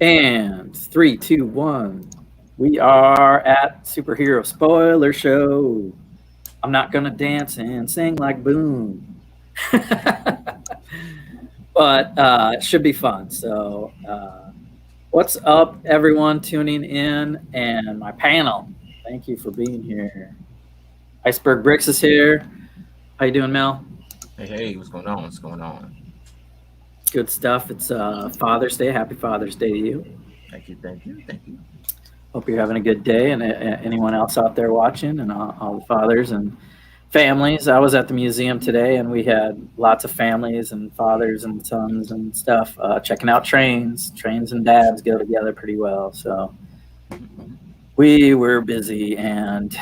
And three, two, one. We are at Superhero Spoiler Show. I'm not gonna dance and sing like Boone, but it should be fun. So, what's up, everyone tuning in, and my panel? Thank you for being here. Iceberg Bricks is here. How you doing, Mel? Hey, what's going on? What's going on? Good stuff. It's Father's Day. Happy Father's Day to you. Thank you. Hope you're having a good day, and anyone else out there watching, and all the fathers and families. I was at the museum today, and we had lots of families and fathers and sons and stuff checking out trains. Trains and dads go together pretty well. So we were busy, and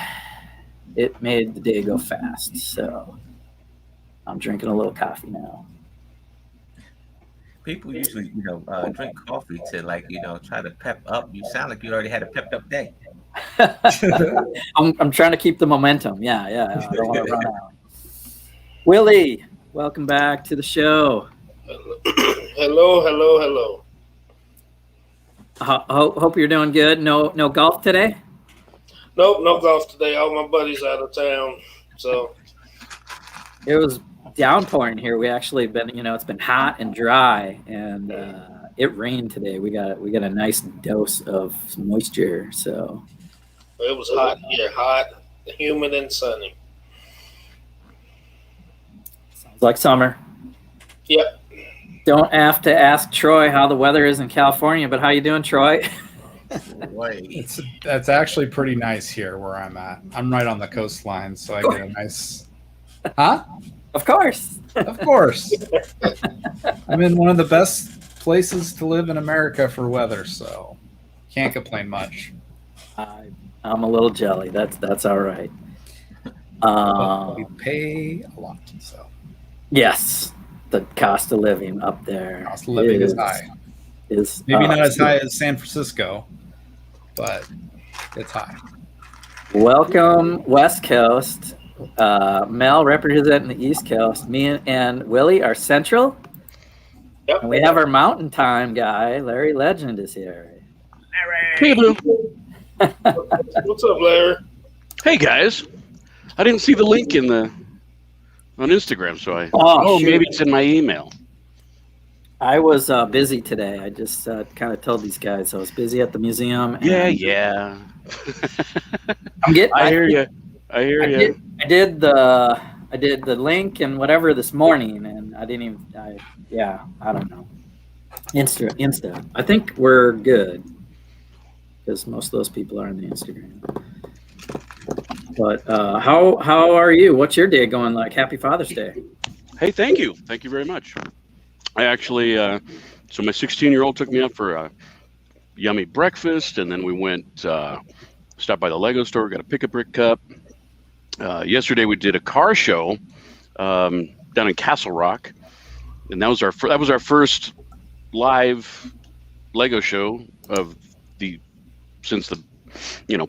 it made the day go fast. So I'm drinking a little coffee now. People usually, drink coffee to try to pep up. You sound like you already had a pepped up day. I'm trying to keep the momentum. Yeah. I don't want to run out. Willie, welcome back to the show. Hello. Hope you're doing good. No golf today? Nope, no golf today. All my buddies out of town. So it was downpouring here. We actually been, it's been hot and dry, and it rained today. We got a nice dose of moisture. So it was hot here, hot, humid, and sunny. Sounds like summer. Yep. Don't have to ask Troy how the weather is in California, but how you doing, Troy? That's actually pretty nice here where I'm at. I'm right on the coastline, so I get a nice. Huh? Of course. I'm in one of the best places to live in America for weather, so can't complain much. I'm a little jelly. That's all right. We pay a lot, so. Yes, the cost of living up there. Cost of living is high. Is maybe not as high as San Francisco, but it's high. Welcome, West Coast. Mel representing the East Coast. Me and Willie are Central. Yep. And we have our Mountain Time guy, Larry Legend, is here. Larry. Hey, Blue. What's up, Larry? Hey, guys. I didn't see the link on Instagram, so maybe it's in my email. I was busy today. I just kind of told these guys I was busy at the museum. Yeah. I hear you. I did the link and whatever this morning, and I didn't even. I don't know. Insta. I think we're good because most of those people are on the Instagram. But how are you? What's your day going like? Happy Father's Day. Hey, thank you very much. I actually, so my 16-year-old took me out for a yummy breakfast, and then we went stopped by the Lego store, got a Pick-a-Brick cup. Yesterday we did a car show down in Castle Rock, and that was our first live Lego show since the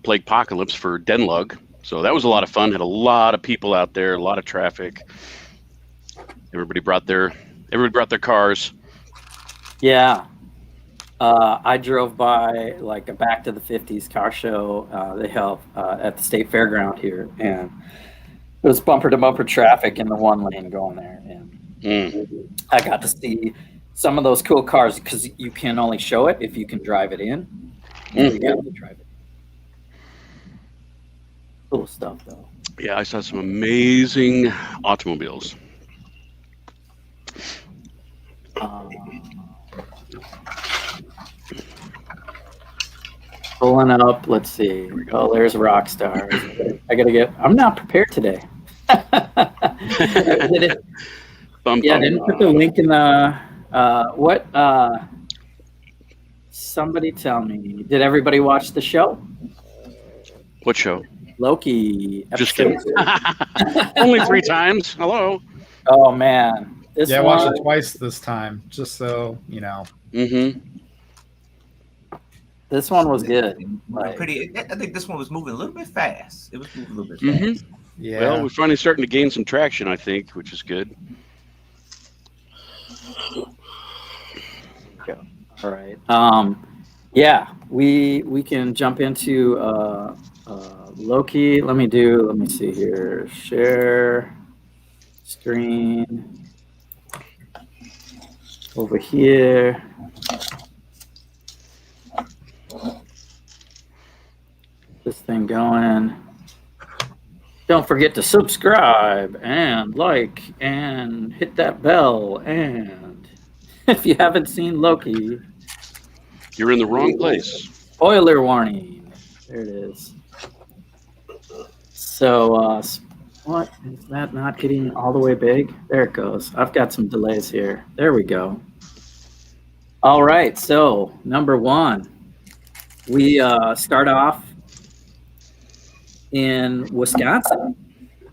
plague apocalypse for Denlug. So that was a lot of fun. Had a lot of people out there, a lot of traffic. Everybody brought their cars. Yeah. I drove by like a Back to the 50s car show they held at the State Fairground here, and it was bumper to bumper traffic in the one lane going there. And I got to see some of those cool cars because you can only show it if you can drive it in. You have to drive it. Cool stuff, though. Yeah, I saw some amazing automobiles. Pulling up. Let's see. Oh, there's Rockstar. I'm not prepared today. Didn't put the link in the. What? Somebody tell me. Did everybody watch the show? What show? Loki. Just kidding. Only 3 times. Hello. Oh man. I watched it twice this time, just so you know. Mm-hmm. This one was good. I think this one was moving a little bit fast. It was moving a little bit fast. Yeah. Well, we're finally starting to gain some traction, I think, which is good. All right. Yeah, we can jump into Loki. Let me see here. Share screen over here. This thing going. Don't forget to subscribe and like and hit that bell. And if you haven't seen Loki, You're in the wrong place. spoiler warning. There it is. So, what is that not getting all the way big? There it goes. I've got some delays here. There we go. All right. So, number one, we start off in Wisconsin.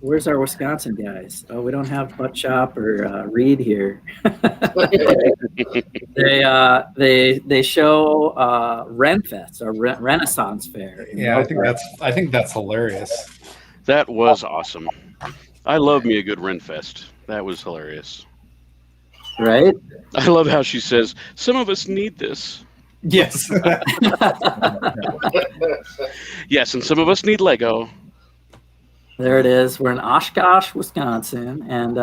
Where's our Wisconsin guys? Oh, we don't have Butt Shop or Reed here. They show Renfest or Renaissance Fair. Yeah, I think that's hilarious. That was awesome. I love me a good Renfest. That was hilarious. Right? I love how she says, "Some of us need this." Yes. Yes, and some of us need Lego. There it is. We're in Oshkosh, Wisconsin, and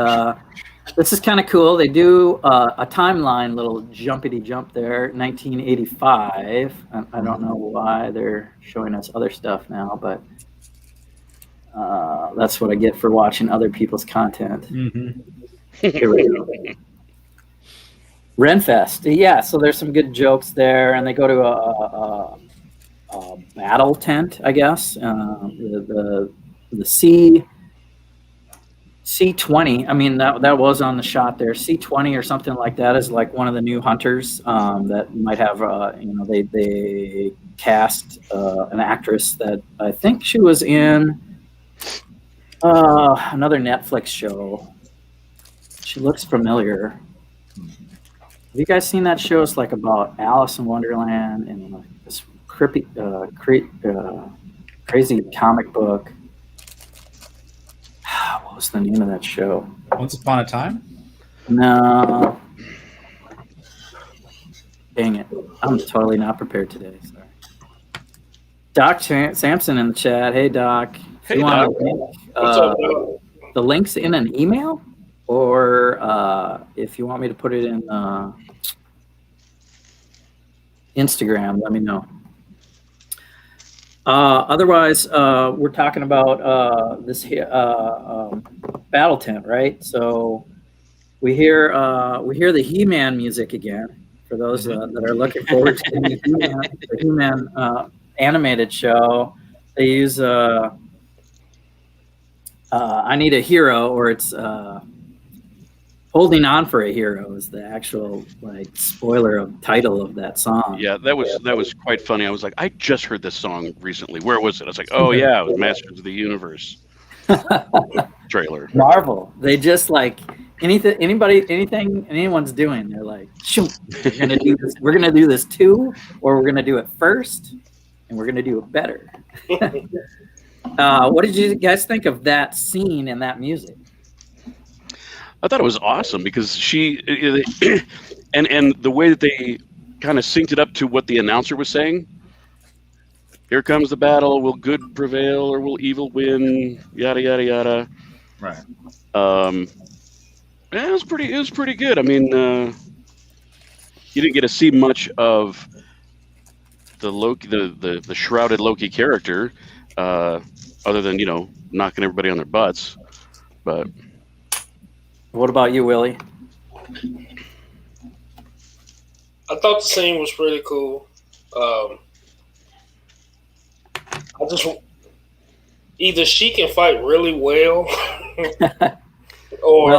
this is kind of cool. They do a timeline, little jumpity jump there, 1985. I don't know why they're showing us other stuff now, but that's what I get for watching other people's content. Mm-hmm. Here we go. Renfest, yeah. So there's some good jokes there, and they go to a battle tent, I guess. The C20. I mean, that was on the shot there. C20 or something like that is like one of the new hunters that might have. They cast an actress that I think she was in another Netflix show. She looks familiar. Have you guys seen that show? It's like about Alice in Wonderland and this crazy comic book. What was the name of that show? Once Upon a Time? No. Dang it. I'm totally not prepared today. Sorry. Doc Sampson in the chat. Hey, Doc. If Hey, you want Doc. to link, What's up, Doc? the link's in an email, or if you want me to put it in Instagram, let me know. Otherwise, we're talking about this battle tent, right? So we hear the He-Man music again. For those that are looking forward to the He-Man animated show, they use "I Need a Hero," or it's "Holding On for a Hero" is the actual like spoiler of title of that song. Yeah, that was quite funny. I was like, I just heard this song recently. Where was it? I was like, oh yeah, it was Masters of the Universe trailer. Marvel. They just like anything anyone's doing, they're like, shoot, we're gonna do this. We're gonna do this too, or we're gonna do it first, and we're gonna do it better. What did you guys think of that scene and that music? I thought it was awesome because she and the way that they kind of synced it up to what the announcer was saying. Here comes the battle. Will good prevail or will evil win? Yada yada yada. Right. It was pretty good. I mean, you didn't get to see much of the Loki, the shrouded Loki character, other than knocking everybody on their butts. But What about you, Willie? I thought the scene was pretty cool. I just either she can fight really well, or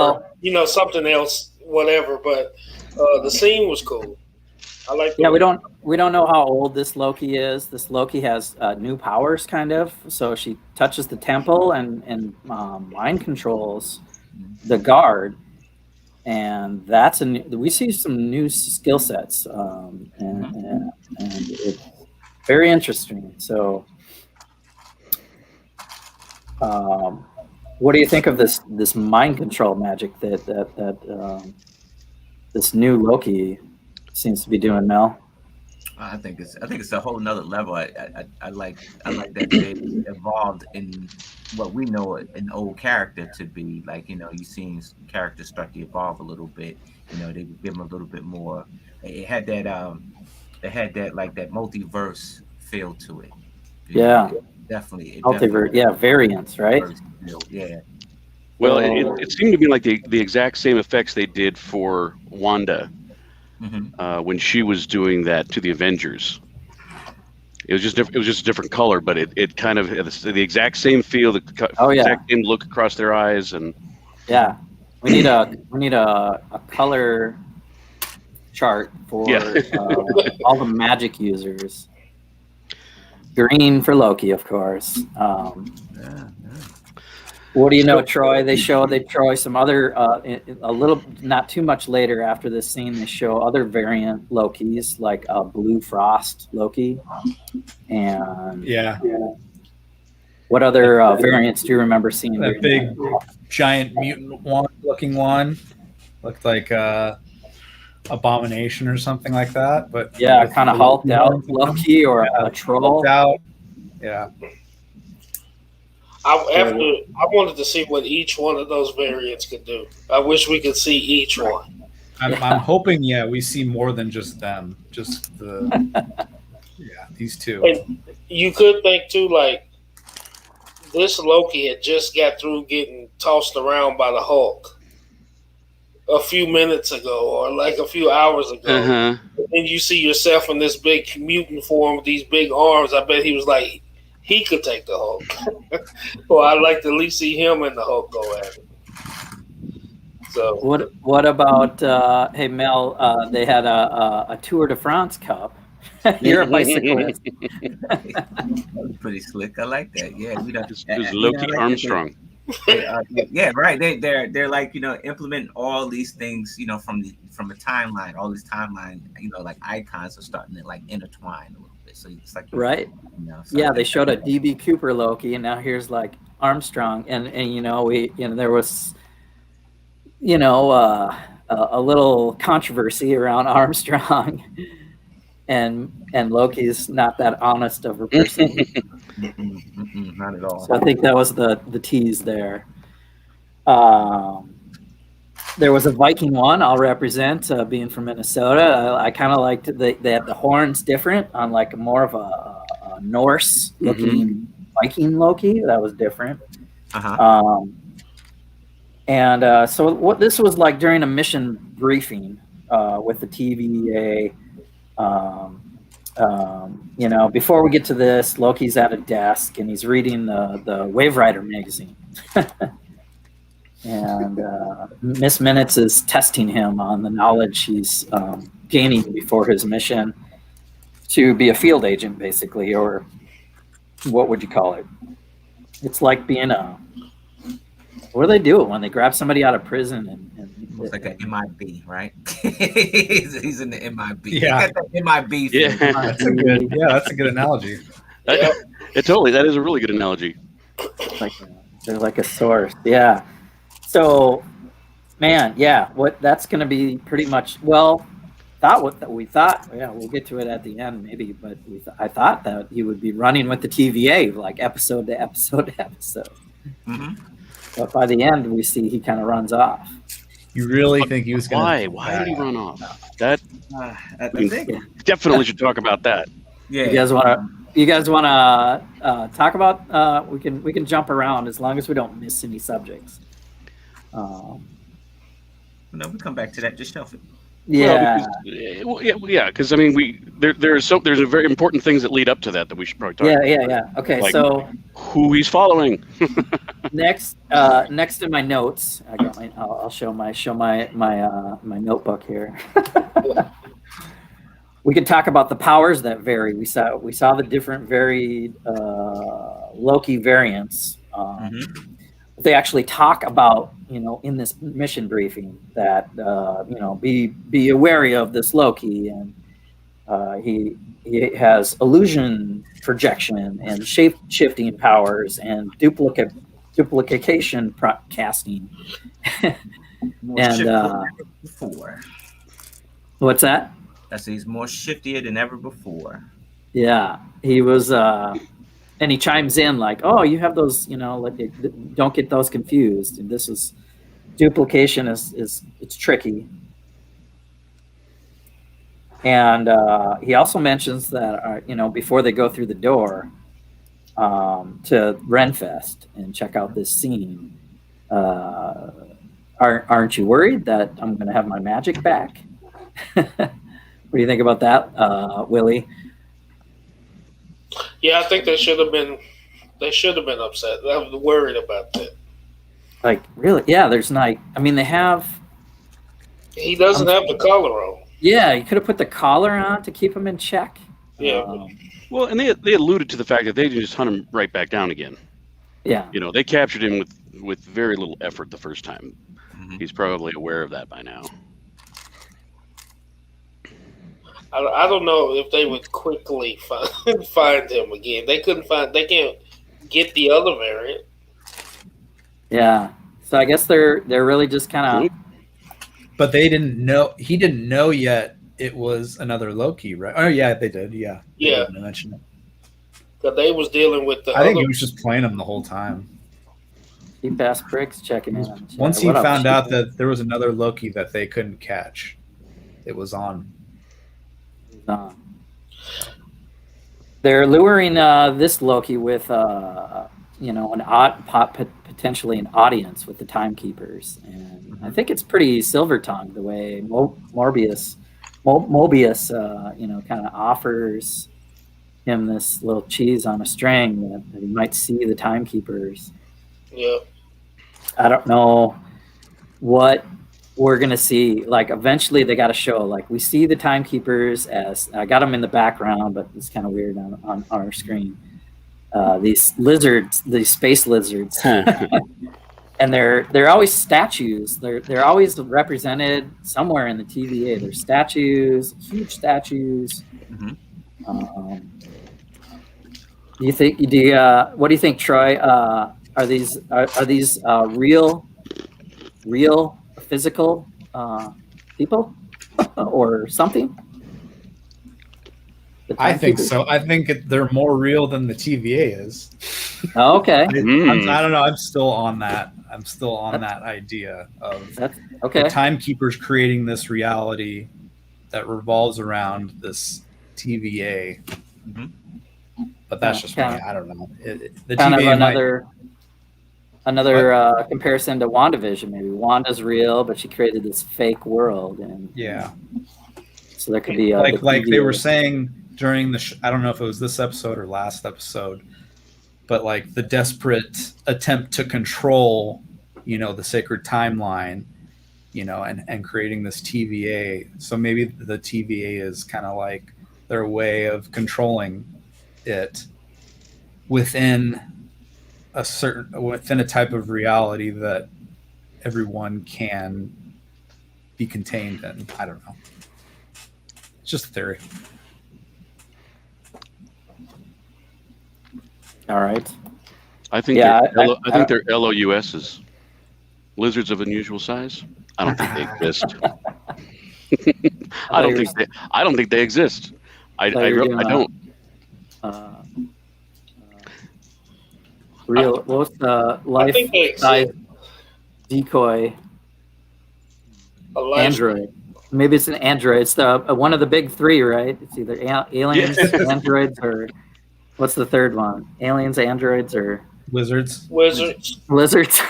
Well, something else, whatever. But the scene was cool. I like. yeah, we don't know how old this Loki is. This Loki has new powers, kind of. So she touches the temple and mind controls the guard, and we see some new skill sets, and it's very interesting. So, what do you think of this mind control magic that this new Loki seems to be doing, Mel? I think it's a whole nother level. I like that they evolved in what we know an old character to be. Like, you seen characters start to evolve a little bit. They give them a little bit more. It had that like that multiverse feel to it. Yeah. It Multiverse, yeah, variants, right? Yeah. Well, it seemed to be like the exact same effects they did for Wanda when she was doing that to the Avengers. It was just a different color, but it kind of had the exact same feel, exact same look across their eyes, and yeah, we need a color chart for all the magic users. Green for Loki, of course. What do you know, Troy? They show Troy some other a little, not too much later after this scene. They show other variant Lokis, like Blue Frost Loki, and what other variants do you remember seeing? That big giant mutant looking one looked like Abomination or something like that. But yeah, kind of hulked out Loki or a troll. Out. Yeah. I wanted to see what each one of those variants could do. I wish we could see each one. I'm hoping, we see more than just them. Just these two. And you could think too, like this Loki had just got through getting tossed around by the Hulk a few minutes ago, or like a few hours ago, and you see yourself in this big mutant form with these big arms. I bet he was like, he could take the Hulk. Well, I'd like to at least see him and the Hulk go at it. So what about hey Mel? They had a Tour de France Cup. You're a bicyclist. Pretty slick. I like that. Yeah, it was Loki Armstrong. Yeah, right. They're like implementing all these things from a timeline. All these timeline like icons are starting to like intertwine a little bit. So it's like right. They showed a DB Cooper Loki, and now here's like Armstrong, and there was a little controversy around Armstrong, and Loki's not that honest of a person. Not at all. So I think that was the tease there. There was a Viking one I'll represent, being from Minnesota. I kind of liked they had the horns different on like more of a Norse looking Viking Loki. That was different. So what this was like during a mission briefing with the TVA. Before we get to this, Loki's at a desk and he's reading the Wave Rider magazine. And Miss Minutes is testing him on the knowledge he's gaining before his mission to be a field agent, basically, or what would you call it? It's like being what do they do when they grab somebody out of prison and it's like an MIB, right? he's in the MIB. Yeah, he got that MIB. That's a good analogy. That is a really good analogy. They're like a source. Yeah. So, man, that's going to be pretty much, well, we thought, we'll get to it at the end maybe, but I thought that he would be running with the TVA like episode to episode to episode. But by the end, we see he kind of runs off. You really think he was going to? Why did he run off? That definitely should talk about that. Yeah. You guys want to talk about? We can jump around as long as we don't miss any subjects. No, we come back to that. Just shelf it. Yeah. Because I mean, there's a very important things that lead up to that we should probably talk about. Yeah. Okay, like so who he's following. next in my notes, I'll show my notebook here. We could talk about the powers that vary. We saw the different varied Loki variants. They actually talk about, in this mission briefing that, be wary of this Loki, and he has illusion projection and shape-shifting powers and duplication casting. And before. What's that? That's he's more shiftier than ever before. Yeah, he was, and he chimes in like, "Oh, you have those, don't get those confused. And this is duplication is it's tricky." And he also mentions that, before they go through the door to Renfest and check out this scene, aren't you worried that I'm going to have my magic back? What do you think about that, Willie? Yeah, I think they should have been. They should have been upset. I was worried about that. Like, really? Yeah, there's not. I mean, they have. He doesn't have the collar on. Yeah, you could have put the collar on to keep him in check. Yeah. Well, and they alluded to the fact that they just hunt him right back down again. Yeah. They captured him with very little effort the first time. Mm-hmm. He's probably aware of that by now. I don't know if they would quickly find him again. They couldn't find. They can't get the other variant. Yeah. So I guess they're really just kind of. But they didn't know. He didn't know yet. It was another Loki, right? Oh yeah, they did. Yeah. Yeah. They mentioned it. Because they was dealing with the. I think he was just playing him the whole time. Cheap ass pricks checking in. Once he found out that there was another Loki that they couldn't catch, it was on. They're luring this Loki with, potentially an audience with the Timekeepers, and I think it's pretty silver tongued the way Mobius, kind of offers him this little cheese on a string that he might see the Timekeepers. Yeah. I don't know what we're gonna see. Like, eventually they got to show, like, we see the Timekeepers as I got them in the background, but it's kind of weird on our screen. These lizards, these space lizards, and they're always statues. They're always represented somewhere in the TVA. They're statues, huge statues. Mm-hmm. What do you think, Troy? Are these real physical people or something? I think so. I think they're more real than the TVA is. Oh, okay. I don't know. I'm still on that. I'm still on that idea of okay. the Timekeepers creating this reality that revolves around this TVA. Mm-hmm. But that's just me. I don't know. The kind TVA of another comparison to WandaVision. Maybe Wanda's real, but she created this fake world, and yeah. So there could be like they were saying during the I don't know if it was this episode or last episode, but like the desperate attempt to control, the sacred timeline, and creating this TVA. So maybe the TVA is kind of like their way of controlling it within a type of reality that everyone can be contained in. I don't know. It's just a theory. All right. I think they're LOUSs, lizards of unusual size. I don't think they exist. I don't think they exist. I don't. Real. What's the life size decoy? Android. Maybe it's an android. It's one of the big three, right? It's either aliens, androids, or what's the third one? Aliens, androids, or lizards. Lizards.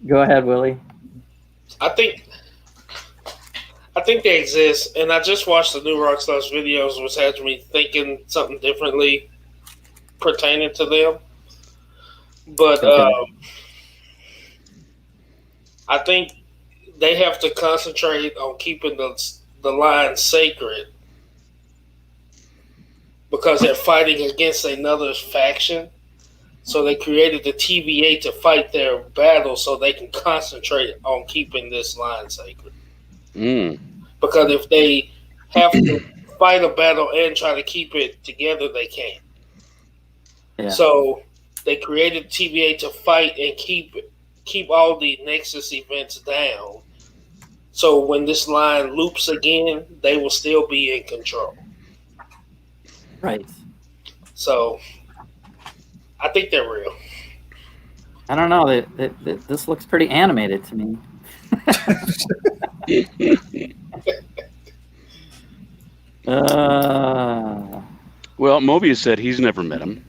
Go ahead, Willie. I think they exist, and I just watched the new Rockstars videos, which has me thinking something differently pertaining to them. But I think they have to concentrate on keeping the line sacred because they're fighting against another faction. So they created the TVA to fight their battle so they can concentrate on keeping this line sacred. Because if they have to fight a battle and try to keep it together, they can't. Yeah. So they created TVA to fight and keep all the Nexus events down So when this line loops again, they will still be in control. Right. So I think they're real. I don't know. This looks pretty animated to me. Well, Mobius said he's never met him.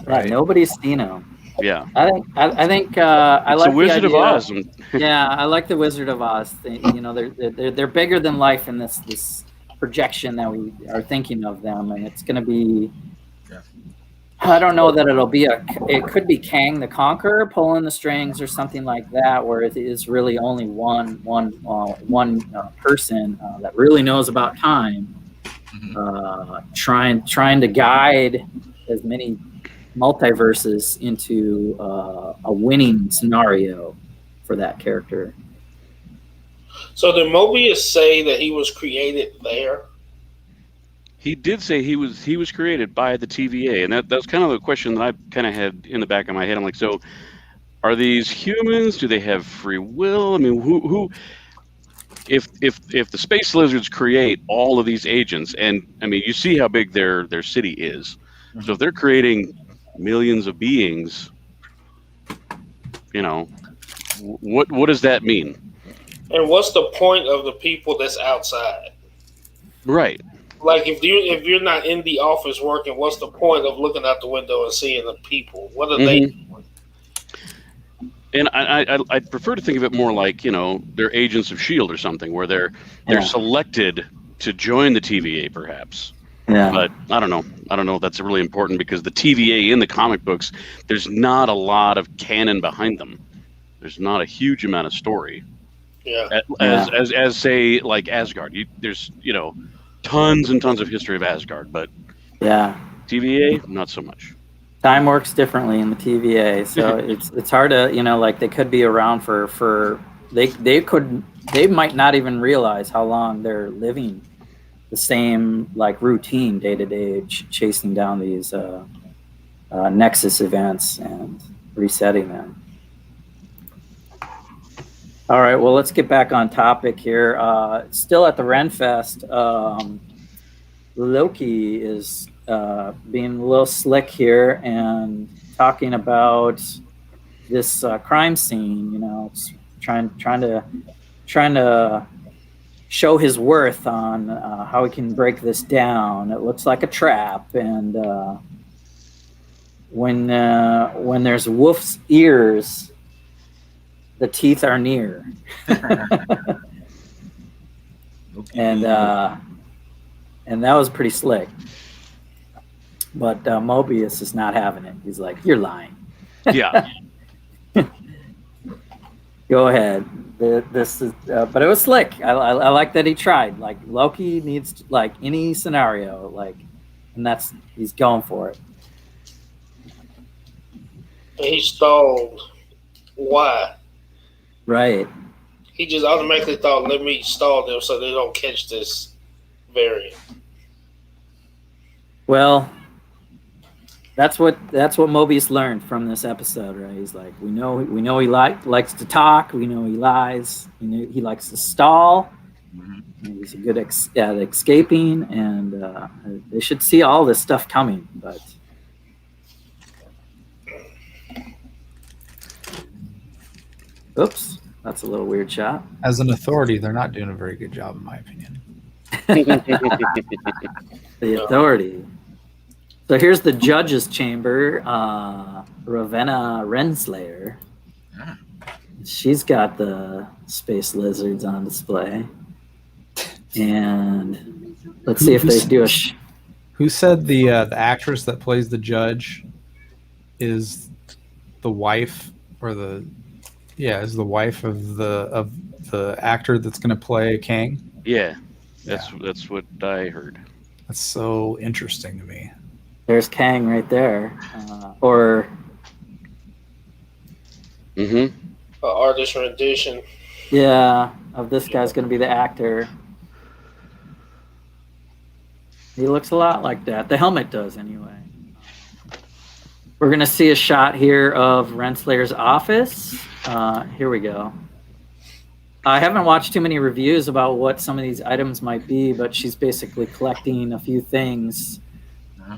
Right. Nobody's seen him. Yeah. I think I It's like the Wizard the of idea. Oz. Yeah, I like the Wizard of Oz. They're bigger than life in this projection that we are thinking of them, and it's going to be. Yeah. I don't know that it'll be it could be Kang the Conqueror pulling the strings or something like that, where it is really only one person that really knows about time, trying to guide as many multiverses into a winning scenario for that character. So did Mobius say that he was created there? He did say he was created by the TVA, and that's kind of the question that I kind of had in the back of my head. I'm like, so are these humans? Do they have free will? I mean, who if the space lizards create all of these agents, and I mean, you see how big their city is. So if they're creating millions of beings, you know, what does that mean? And what's the point of the people that's outside? Right. Like if you're not in the office working, what's the point of looking out the window and seeing the people? What are they doing? And I'd prefer to think of it more like, you know, they're agents of S.H.I.E.L.D. or something, where they're selected to join the TVA, perhaps. Yeah. But I don't know. I don't know if that's really important, because the TVA in the comic books, there's not a lot of canon behind them. There's not a huge amount of story. Yeah. As say, like Asgard. There's, you know, tons and tons of history of Asgard, but TVA, not so much. Time works differently in the TVA, so it's hard to, you know, like they could be around for they might not even realize how long they're living the same like routine day to day, chasing down these Nexus events and resetting them. All right, well, let's get back on topic here. Still at the Renfest, Loki is being a little slick here and talking about this crime scene. You know, it's trying to show his worth on how he can break this down. It looks like a trap, and when there's wolf's ears, the teeth are near. And that was pretty slick. But Mobius is not having it. He's like, "You're lying." Yeah. Go ahead. This is, but it was slick. I like that he tried. Like Loki needs to, like any scenario, like, and he's going for it. And he stalled. Why? Right. He just automatically thought, let me stall them so they don't catch this variant. Well, that's what Mobius learned from this episode, right? He's like, we know he likes to talk. We know he lies. He likes to stall. Mm-hmm. He's a good at escaping, and they should see all this stuff coming. But oops, that's a little weird shot. As an authority, they're not doing a very good job, in my opinion. The authority. So here's the judge's chamber. Ravenna Renslayer. She's got the space lizards on display. And let's see if they do a... Who said the actress that plays the judge is the wife, or is the wife of the actor that's going to play Kang? Yeah, that's what I heard. That's so interesting to me. There's Kang right there, Artist rendition. Yeah, of this guy's going to be the actor. He looks a lot like that. The helmet does, anyway. We're going to see a shot here of Renslayer's office. Here we go. I haven't watched too many reviews about what some of these items might be, but she's basically collecting a few things.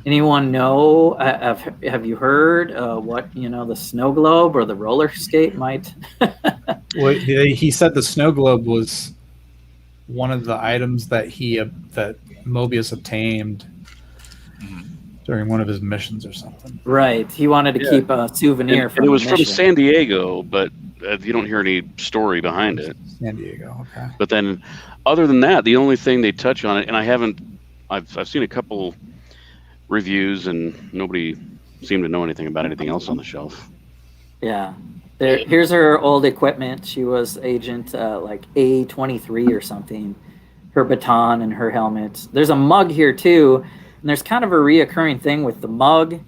Anyone know? Have you heard what the snow globe or the roller skate might? Well, he said the snow globe was one of the items that that Mobius obtained during one of his missions or something. Right. He wanted to keep a souvenir and it was the from mission. San Diego, but you don't hear any story behind it. San Diego, okay. But then, other than that, the only thing they touch on it, and I've seen a couple reviews, and nobody seemed to know anything about anything else on the shelf. Yeah. Here's her old equipment. She was agent like A23 or something. Her baton and her helmet. There's a mug here too, and there's kind of a reoccurring thing with the mug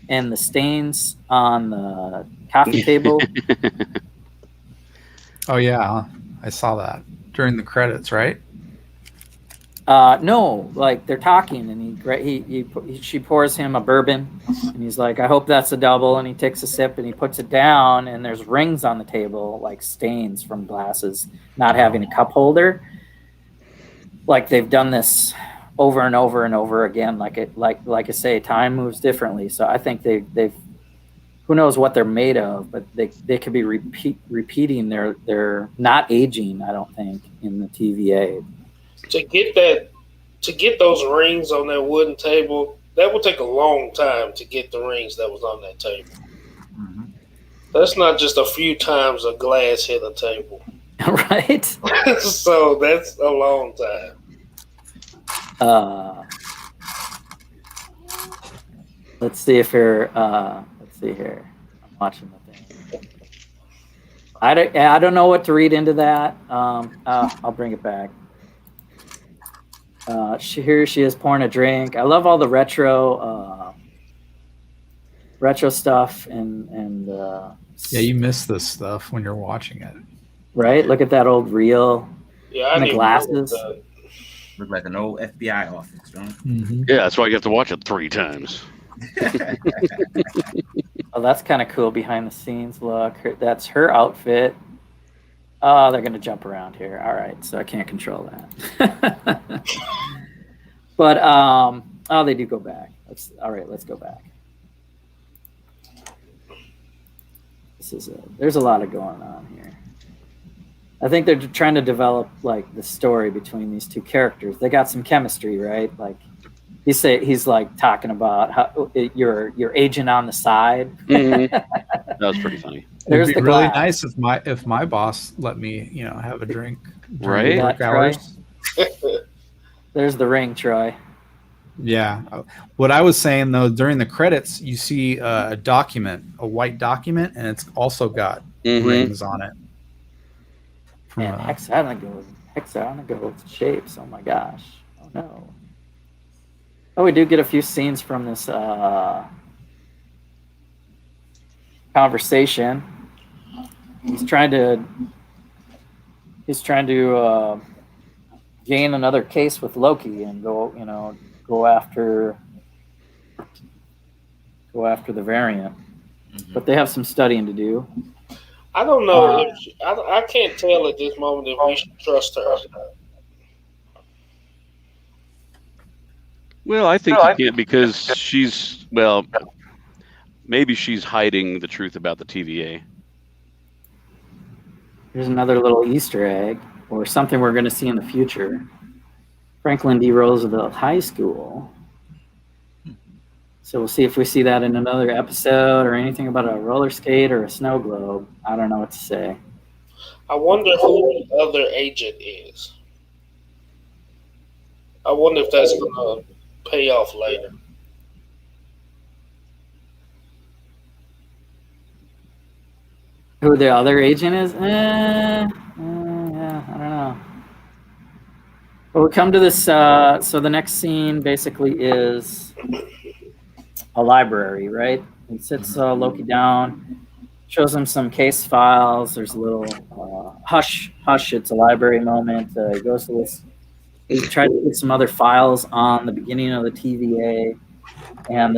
and the stains on the coffee table. Oh yeah, I saw that during the credits, right? No, like they're talking, and she pours him a bourbon, and he's like, "I hope that's a double." And he takes a sip and he puts it down, and there's rings on the table, like stains from glasses not having a cup holder. Like they've done this over and over and over again. Like I say, time moves differently. So I think they've who knows what they're made of, but they could be repeating their not aging. I don't think in the TVA. To get those rings on that wooden table, that would take a long time to get the rings that was on that table. Mm-hmm. That's not just a few times a glass hit a table. Right? So that's a long time. Let's see if you're let's see here. I'm watching the thing. I don't know what to read into that. I'll bring it back. Here she is pouring a drink. I love all the retro stuff and yeah, you miss this stuff when you're watching it. Right? Look at that old reel. Yeah, and the glasses. Look like an old FBI office, right? Mm-hmm. Yeah, that's why you have to watch it 3 times. Oh, that's kind of cool behind the scenes. Look, that's her outfit. Oh, they're going to jump around here. All right, so I can't control that. But, oh, they do go back. All right, let's go back. There's a lot of going on here. I think they're trying to develop, like, the story between these two characters. They got some chemistry, right? Like, he's like talking about how your agent on the side. Mm-hmm. That was pretty funny. There's It'd be really nice if my boss let me, have a drink right? work hours. There's the ring, Troy. Yeah. What I was saying though, during the credits, you see a document, a white document, and it's also got rings on it. And hexagonal shapes. Oh my gosh. Oh no. Oh, we do get a few scenes from this conversation. He's trying to gain another case with Loki and go after the variant. Mm-hmm. But they have some studying to do. I don't know. I can't tell at this moment if we should trust her. Well, I think you can't because maybe she's hiding the truth about the TVA. Here's another little Easter egg, or something we're going to see in the future. Franklin D. Roosevelt High School. So we'll see if we see that in another episode or anything about a roller skate or a snow globe. I don't know what to say. I wonder who the other agent is. I wonder if that's going to pay off later. Who the other agent is? Yeah, I don't know. But we come to this. So the next scene basically is a library, right? He sits Loki down, shows him some case files. There's a little hush. It's a library moment. He goes to this. He tries to get some other files on the beginning of the TVA, and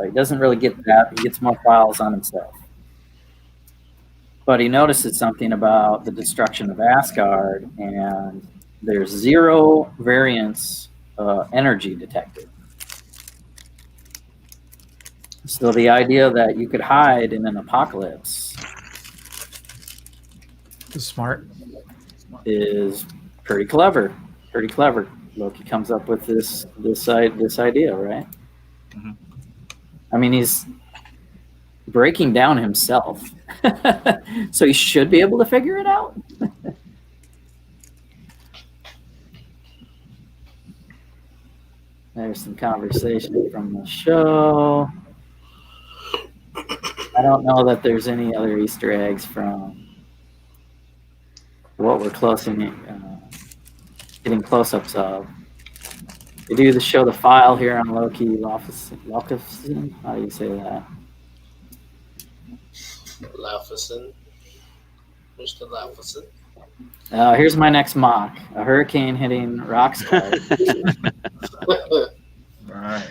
he doesn't really get that. He gets more files on himself. but he notices something about the destruction of Asgard, and there's 0 variance energy detected. So the idea that you could hide in an apocalypse Smart. is pretty clever. Pretty clever. Loki comes up with this idea, right? Mhm. I mean, he's breaking down himself, so he should be able to figure it out. There's some conversation from the show. I don't know that there's any other Easter eggs from what we're getting close-ups of. They do the show the file here on Loki Lofison. How do you say that? Lafferson. Mr. Lafferson. Here's my next mock: a hurricane hitting Rockstar. Right.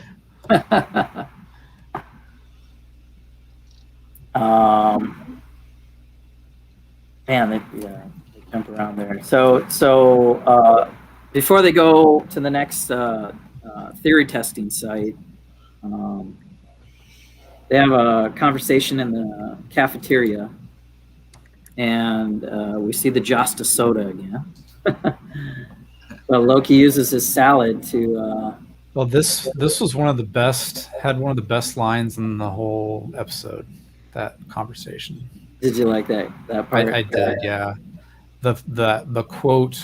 Man, they jump around there. So before they go to the next theory testing site, they have a conversation in the cafeteria, and we see the Josta soda again. But Loki uses his salad to. Well, this was one of the best lines in the whole episode. That conversation. Did you like that part? I did, yeah. The quote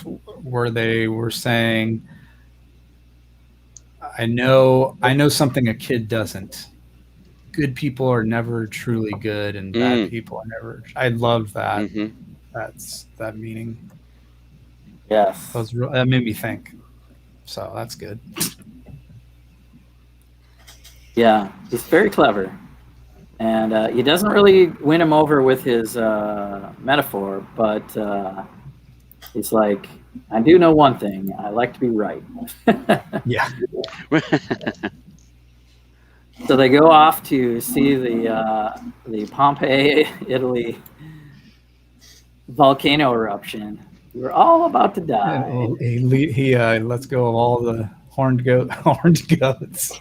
where they were saying, I know something a kid doesn't. Good people are never truly good, and bad people are never. I loved that. Mm-hmm. That's that meaning. Yes. That made me think. So that's good. Yeah, he's very clever. And he doesn't really win him over with his metaphor, but he's like, I do know one thing. I like to be right. Yeah. So they go off to see the Pompeii, Italy volcano eruption. We're all about to die. He lets go of all the horned goats.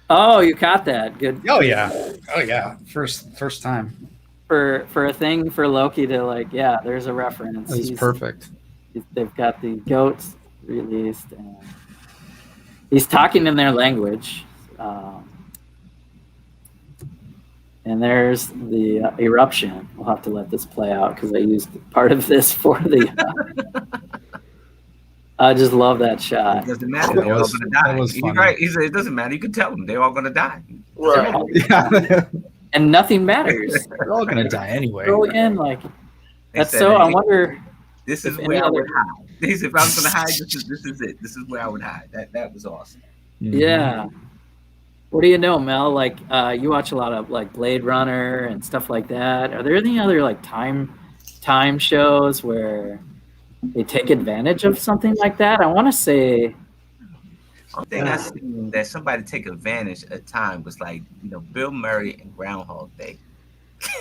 Oh, you caught that. Good. Oh yeah. First time. For a thing for Loki to like, yeah, there's a reference. That's perfect. They've got the goats released, and he's talking in their language. And there's the eruption. We'll have to let this play out because I used part of this for the. I just love that shot. It doesn't matter. They're all going to die. He's right. He said it doesn't matter. You can tell them they're all going to die. Right. Yeah. And nothing matters. They're all gonna die anyway. Throw in like They that's said, so. hey, I wonder. This is if where any I would other- hide. He said, if I was going to hide, this is it. This is where I would hide. That was awesome. Yeah. What do you know, Mel? Like, you watch a lot of like Blade Runner and stuff like that. Are there any other like time shows where they take advantage of something like that? I want to say. One thing I seen that somebody take advantage of time was like, Bill Murray and Groundhog Day.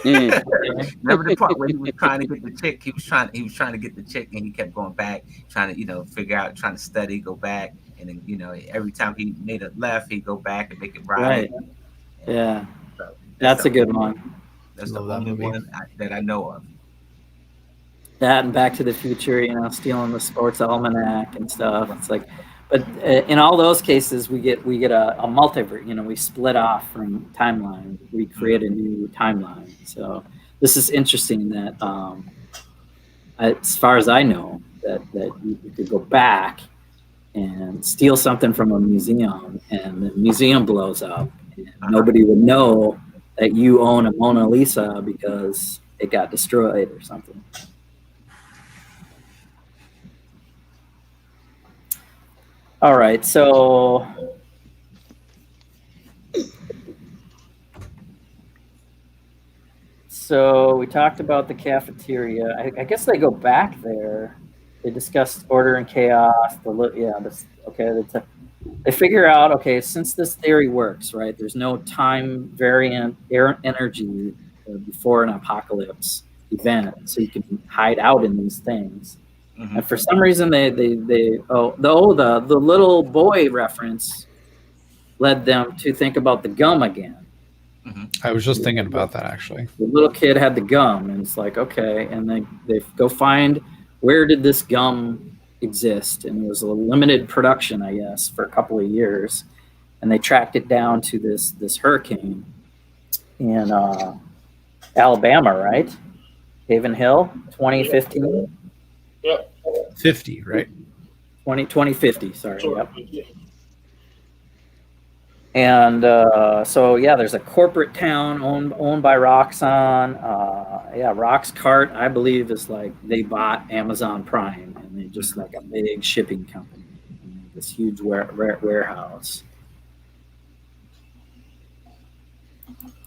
Remember the part where he was trying to get the chick? He was trying to get the chick, and he kept going back, trying to figure out, trying to study, go back, and then every time he made a left, he'd go back and make it right. Yeah, So, that's a good one. That's the Love that only movie. one that I know of. That and Back to the Future, stealing the sports almanac and stuff. It's like, but in all those cases, we get a multiverse. We split off from timeline. We create a new timeline. So this is interesting that, as far as I know, that you could go back and steal something from a museum, and the museum blows up, and nobody would know that you own a Mona Lisa because it got destroyed or something. All right, so we talked about the cafeteria. I guess they go back there. They discussed order and chaos. They figure out, okay, since this theory works, right? There's no time variant energy before an apocalypse. event, so you can hide out in these things. Mhm. And for some reason, the little boy reference led them to think about the gum again. I was just thinking about that actually. The little kid had the gum, and it's like, okay, and they go find where did this gum exist, and it was a limited production, I guess, for a couple of years, and they tracked it down to this hurricane in Alabama, right? Haven Hill, 2015. Yep. 50, right? 2050, sorry. Yep. And so, yeah, there's a corporate town owned by Roxxon. Roxcart, I believe, is like they bought Amazon Prime, and they just like a big shipping company, this huge warehouse.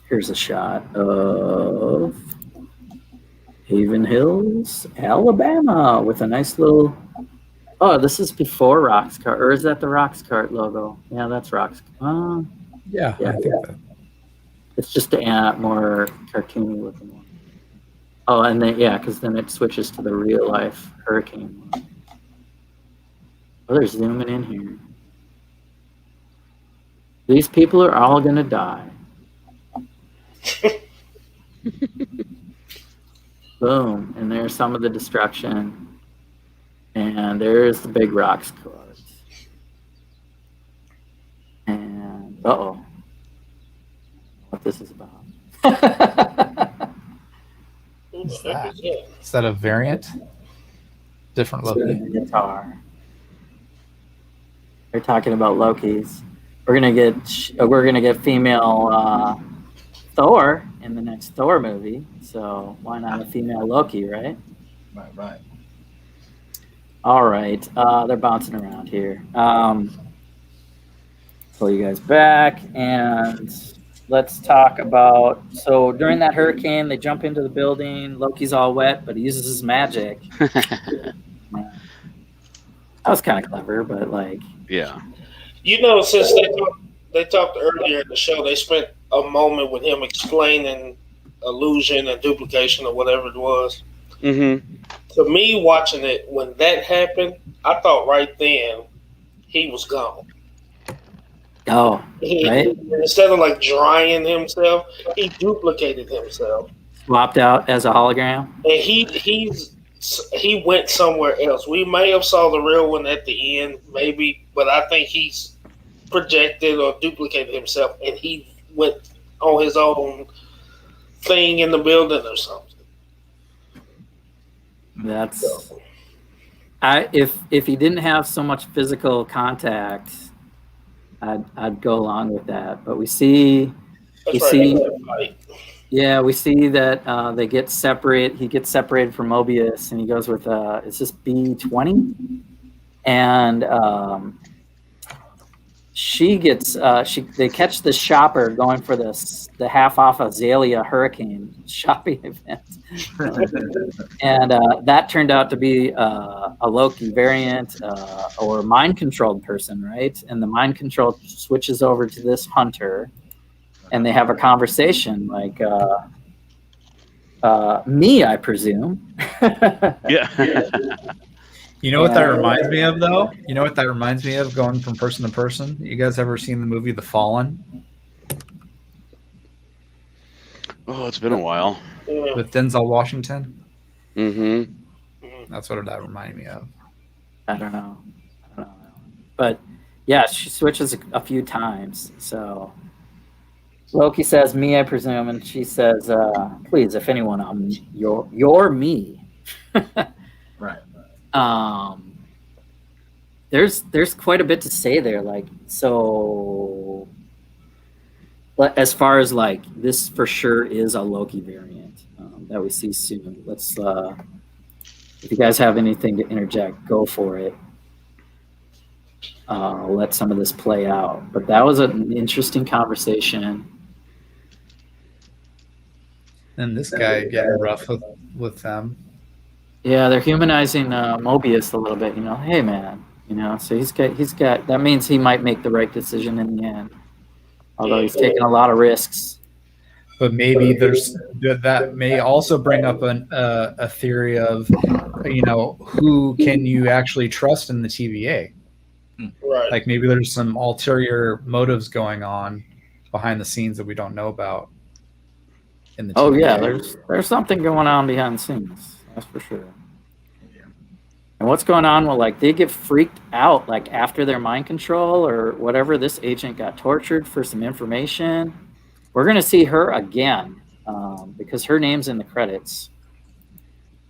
Here's a shot of Haven Hills, Alabama, with a nice little. Oh, this is before Roxcart, or is that the Roxcart logo? Yeah, that's Roxcart. Yeah, Yeah. I think that. It's just a more cartoony looking one. Oh, and then because then it switches to the real life hurricane one. Oh, they're zooming in here. These people are all gonna die. Boom, and there's some of the destruction. And there's the big rocks cart. And what this is about. What's that? Is that a variant? Different Loki? Guitar. They're talking about Lokis. We're gonna get female Thor in the next Thor movie. So why not a female Loki, right? Right. All right, they're bouncing around here. Pull you guys back, and let's talk about. So during that hurricane, they jump into the building. Loki's all wet, but he uses his magic. That was kind of clever, but like. Yeah. Since they talked earlier in the show, they spent a moment with him explaining illusion and duplication or whatever it was. Mm-hmm. To me, watching it, when that happened, I thought right then he was gone. Oh, right. Instead of like drying himself, he duplicated himself. Swapped out as a hologram. And he went somewhere else. We may have saw the real one at the end, maybe, but I think he's projected or duplicated himself, and he went on his own thing in the building or something. That's if he didn't have so much physical contact, I'd go along with that. But we see we see that they get separate. He gets separated from Mobius, and he goes with is this B-20, and she gets they catch the shopper going for the half off Azalea Hurricane shopping event, and that turned out to be a Loki variant or mind controlled person, right? And the mind control switches over to this hunter, and they have a conversation like me, I presume. Yeah. You know what that reminds me of, though? You know what that reminds me of, going from person to person? You guys ever seen the movie The Fallen? Oh, it's been a while. With Denzel Washington? Mm-hmm. That's what that reminded me of. I don't know. But yeah, she switches a few times. So Loki says, me, I presume, and she says, please, if anyone, I'm you're me. Right. There's quite a bit to say there. Like, so as far as like, this for sure is a Loki variant that we see soon. Let's, if you guys have anything to interject, go for it. Let some of this play out. But that was an interesting conversation. And this guy getting rough with them. Yeah, they're humanizing Mobius a little bit. Hey man, so he's got. That means he might make the right decision in the end. Although he's taking a lot of risks. But maybe that may also bring up a theory of, who can you actually trust in the TVA? Right. Like maybe there's some ulterior motives going on behind the scenes that we don't know about in the Oh TVA. yeah, there's something going on behind the scenes. That's for sure. And what's going on? Well, like they get freaked out, like after their mind control or whatever. This agent got tortured for some information. We're gonna see her again because her name's in the credits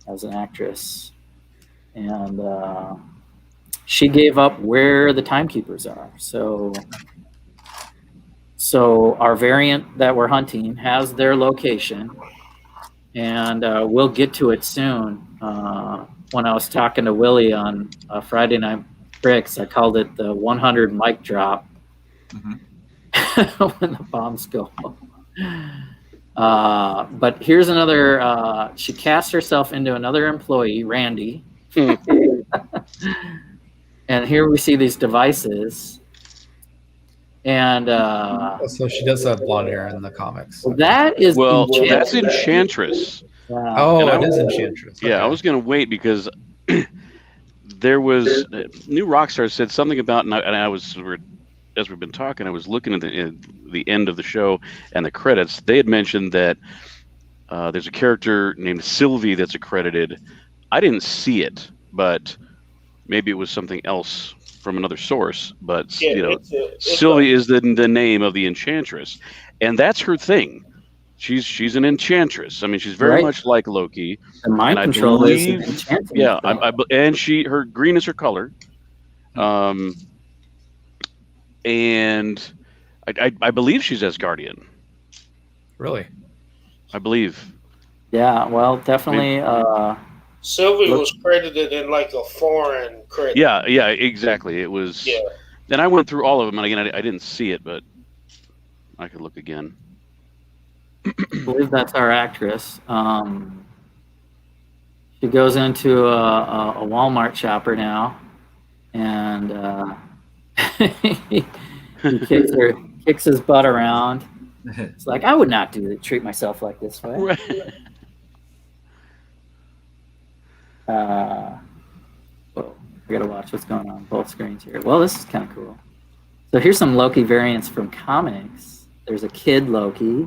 as an actress, and she gave up where the timekeepers are. So our variant that we're hunting has their location, and we'll get to it soon. When I was talking to Willie on Friday Night Bricks, I called it the 100 mic drop when the bombs go. But here's another. She cast herself into another employee, Randy. And here we see these devices. And So she does have blonde hair in the comics. that is that's Enchantress. Wow. Oh, And it is Enchantress. Yeah, Okay. I was going to wait because there was New Rockstar said something about, and I was, as we've been talking, I was looking at the end of the show and the credits. They had mentioned that there's a character named Sylvie that's accredited. I didn't see it, but maybe it was something else from another source. But Sylvie is the name of the Enchantress, and that's her thing. She's an enchantress. I mean, she's very much like Loki. The mind and control is an believe, enchantment. yeah, and her green is her color, and I believe she's Asgardian. Really? I believe. Yeah, well, definitely. Sylvie was credited in like a foreign credit. Yeah, exactly. It was. Yeah. Then I went through all of them, and again, I didn't see it, but I could look again. I believe that's our actress. She goes into a Walmart shopper now, and he kicks his butt around. It's like, I would not treat myself like this way. Right. Whoa, I gotta watch what's going on both screens here. Well, this is kind of cool. So here's some Loki variants from comics. There's a kid Loki,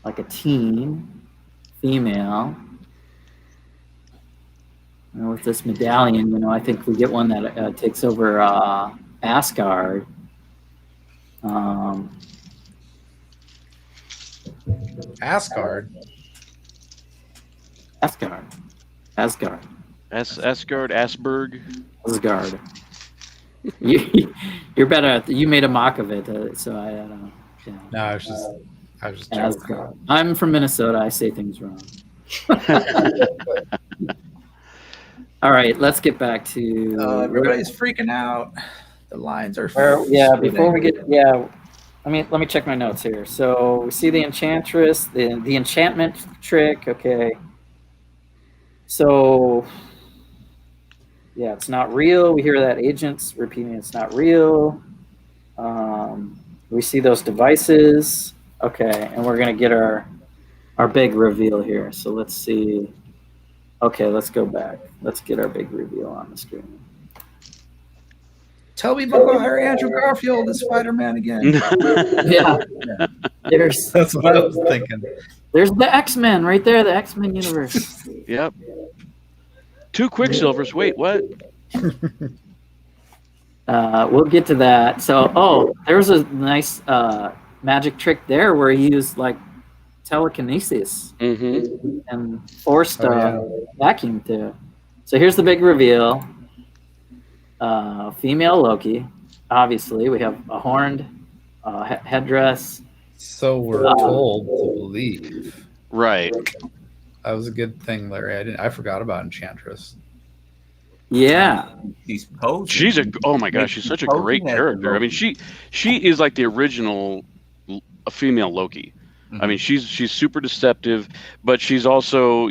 like a teen, female. And with this medallion, I think we get one that takes over Asgard. Asgard. Asgard. Asgard, Asberg. Asgard. You're better. You made a mock of it, so I don't know. Yeah. No, I was just joking. Asgard. I'm from Minnesota. I say things wrong. All right, let's get back to. Everybody's freaking out. The lines are. Before we get. Let me check my notes here. So we see the Enchantress, the enchantment trick. Okay. So, yeah, it's not real. We hear that agents repeating it's not real. We see those devices. Okay, and we're going to get our big reveal here. So let's see. Okay, let's go back. Let's get our big reveal on the screen. Tell me about Harry Andrew Garfield as Spider-Man again. Yeah. That's what I was thinking. There's the X-Men right there, the X-Men universe. Yep. 2 Quicksilvers. Wait, what? We'll get to that. So, there was a nice magic trick there where he used like telekinesis and forced vacuum too. So here's the big reveal. Female Loki. Obviously, we have a horned headdress. So we're told to believe. Right. That was a good thing, Larry. I forgot about Enchantress. Yeah. She's posing. She's oh my gosh, she's such a great character. I mean, she is like the original female Loki. I mean, she's super deceptive, but she's also,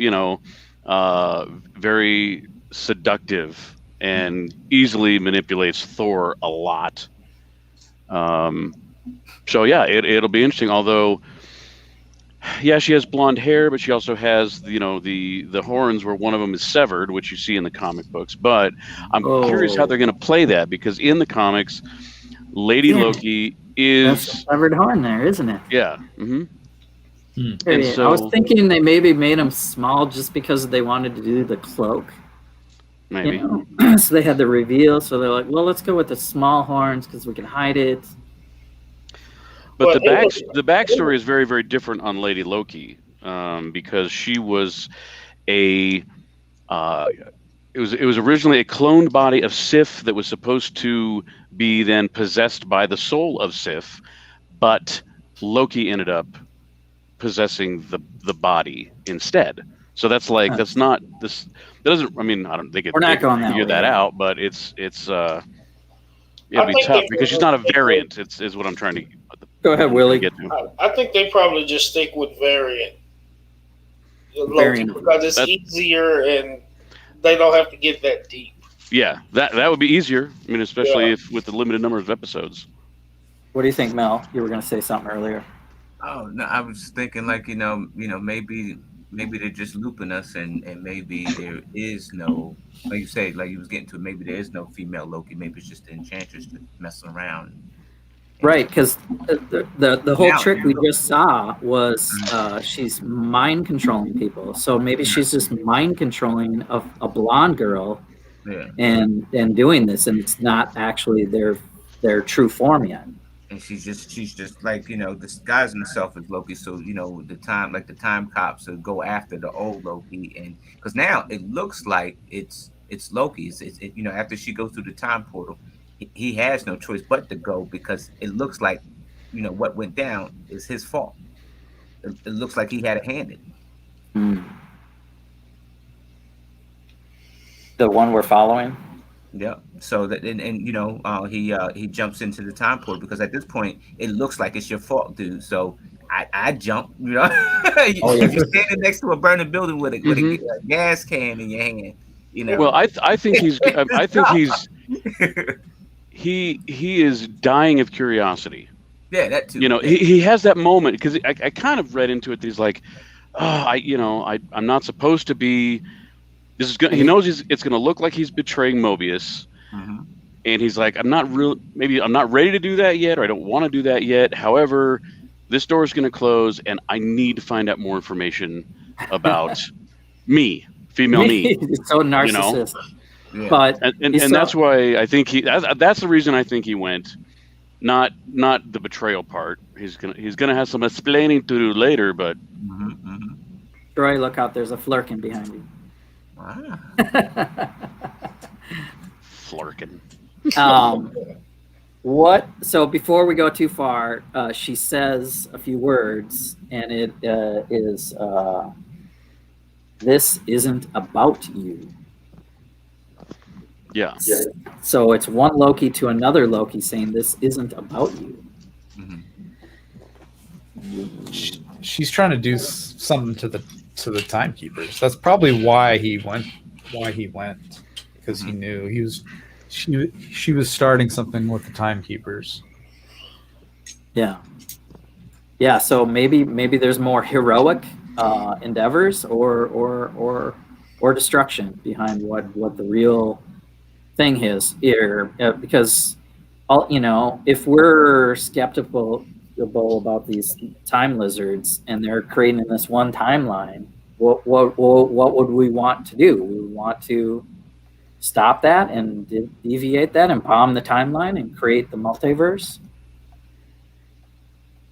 very seductive and easily manipulates Thor a lot. So yeah, it'll be interesting. Although Yeah, she has blonde hair, but she also has the horns where one of them is severed, which you see in the comic books. But I'm curious how Oh, they're going to play that, because in the comics, Lady damn it. Loki That's the is severed horn there, isn't it? yeah, and I was so thinking they maybe made him small just because they wanted to do the cloak. maybe. So they had the reveal. So they're like, well, let's go with the small horns because we can hide it. But But the backstory is very, very different on Lady Loki, because she was a it was originally a cloned body of Sif that was supposed to be then possessed by the soul of Sif, but Loki ended up possessing the body instead. So that's like that's not this. That doesn't. I mean, I don't. They could, We're not they could going that figure way. that out, but it's I it'll be think tough they- because she's not a variant. Is what I'm trying to Go ahead, Willie. get to. I think they probably just stick with variant. Loki, Variant. because it's easier and they don't have to get that deep. Yeah, that would be easier. I mean, especially Yeah. if with the limited number of episodes. What do you think, Mel? You were going to say something earlier. Oh no, I was thinking like maybe they're just looping us, and maybe there is no, like you say, like you was getting to, maybe there is no female Loki. Maybe it's just the Enchantress just messing around. Right, because the whole Yeah. trick we just saw was she's mind controlling people. So maybe she's just mind controlling a blonde girl Yeah, and doing this, and it's not actually their true form yet. and she's just like disguising herself as Loki. So the time cops will go after the old Loki, and because now it looks like it's Loki. After she goes through the time portal, he has no choice but to go because it looks like what went down is his fault. It looks like he had a hand in it. Hmm. The one we're following. Yeah. So that he jumps into the time portal because at this point it looks like it's your fault, dude. So I jump. If you're standing next to a burning building with a gas can in your hand, Well, I think he's he is dying of curiosity. Yeah, that too. He has that moment because I kind of read into it that he's like, I'm not supposed to be. This is he knows it's going to look like he's betraying Mobius, and he's like, I'm not ready to do that yet, or I don't want to do that yet. However, this door is going to close, and I need to find out more information about me, female me. He's so narcissistic. Yeah. But And that's why I think that's the reason I think he went, not the betrayal part. He's gonna have some explaining to do later, but Troy, look out! There's a flirkin behind you. Wow. flirkin. What? So before we go too far, she says a few words, and it is, "This isn't about you." Yeah. So it's one Loki to another Loki saying, "This isn't about you." She's trying to do something to the timekeepers. That's probably why he went. Because he knew she was starting something with the timekeepers. Yeah. So maybe there's more heroic endeavors or destruction behind what the real thing is here, because if we're skeptical about these time lizards and they're creating this one timeline, what would we want to do? We would want to stop that and deviate that and palm the timeline and create the multiverse.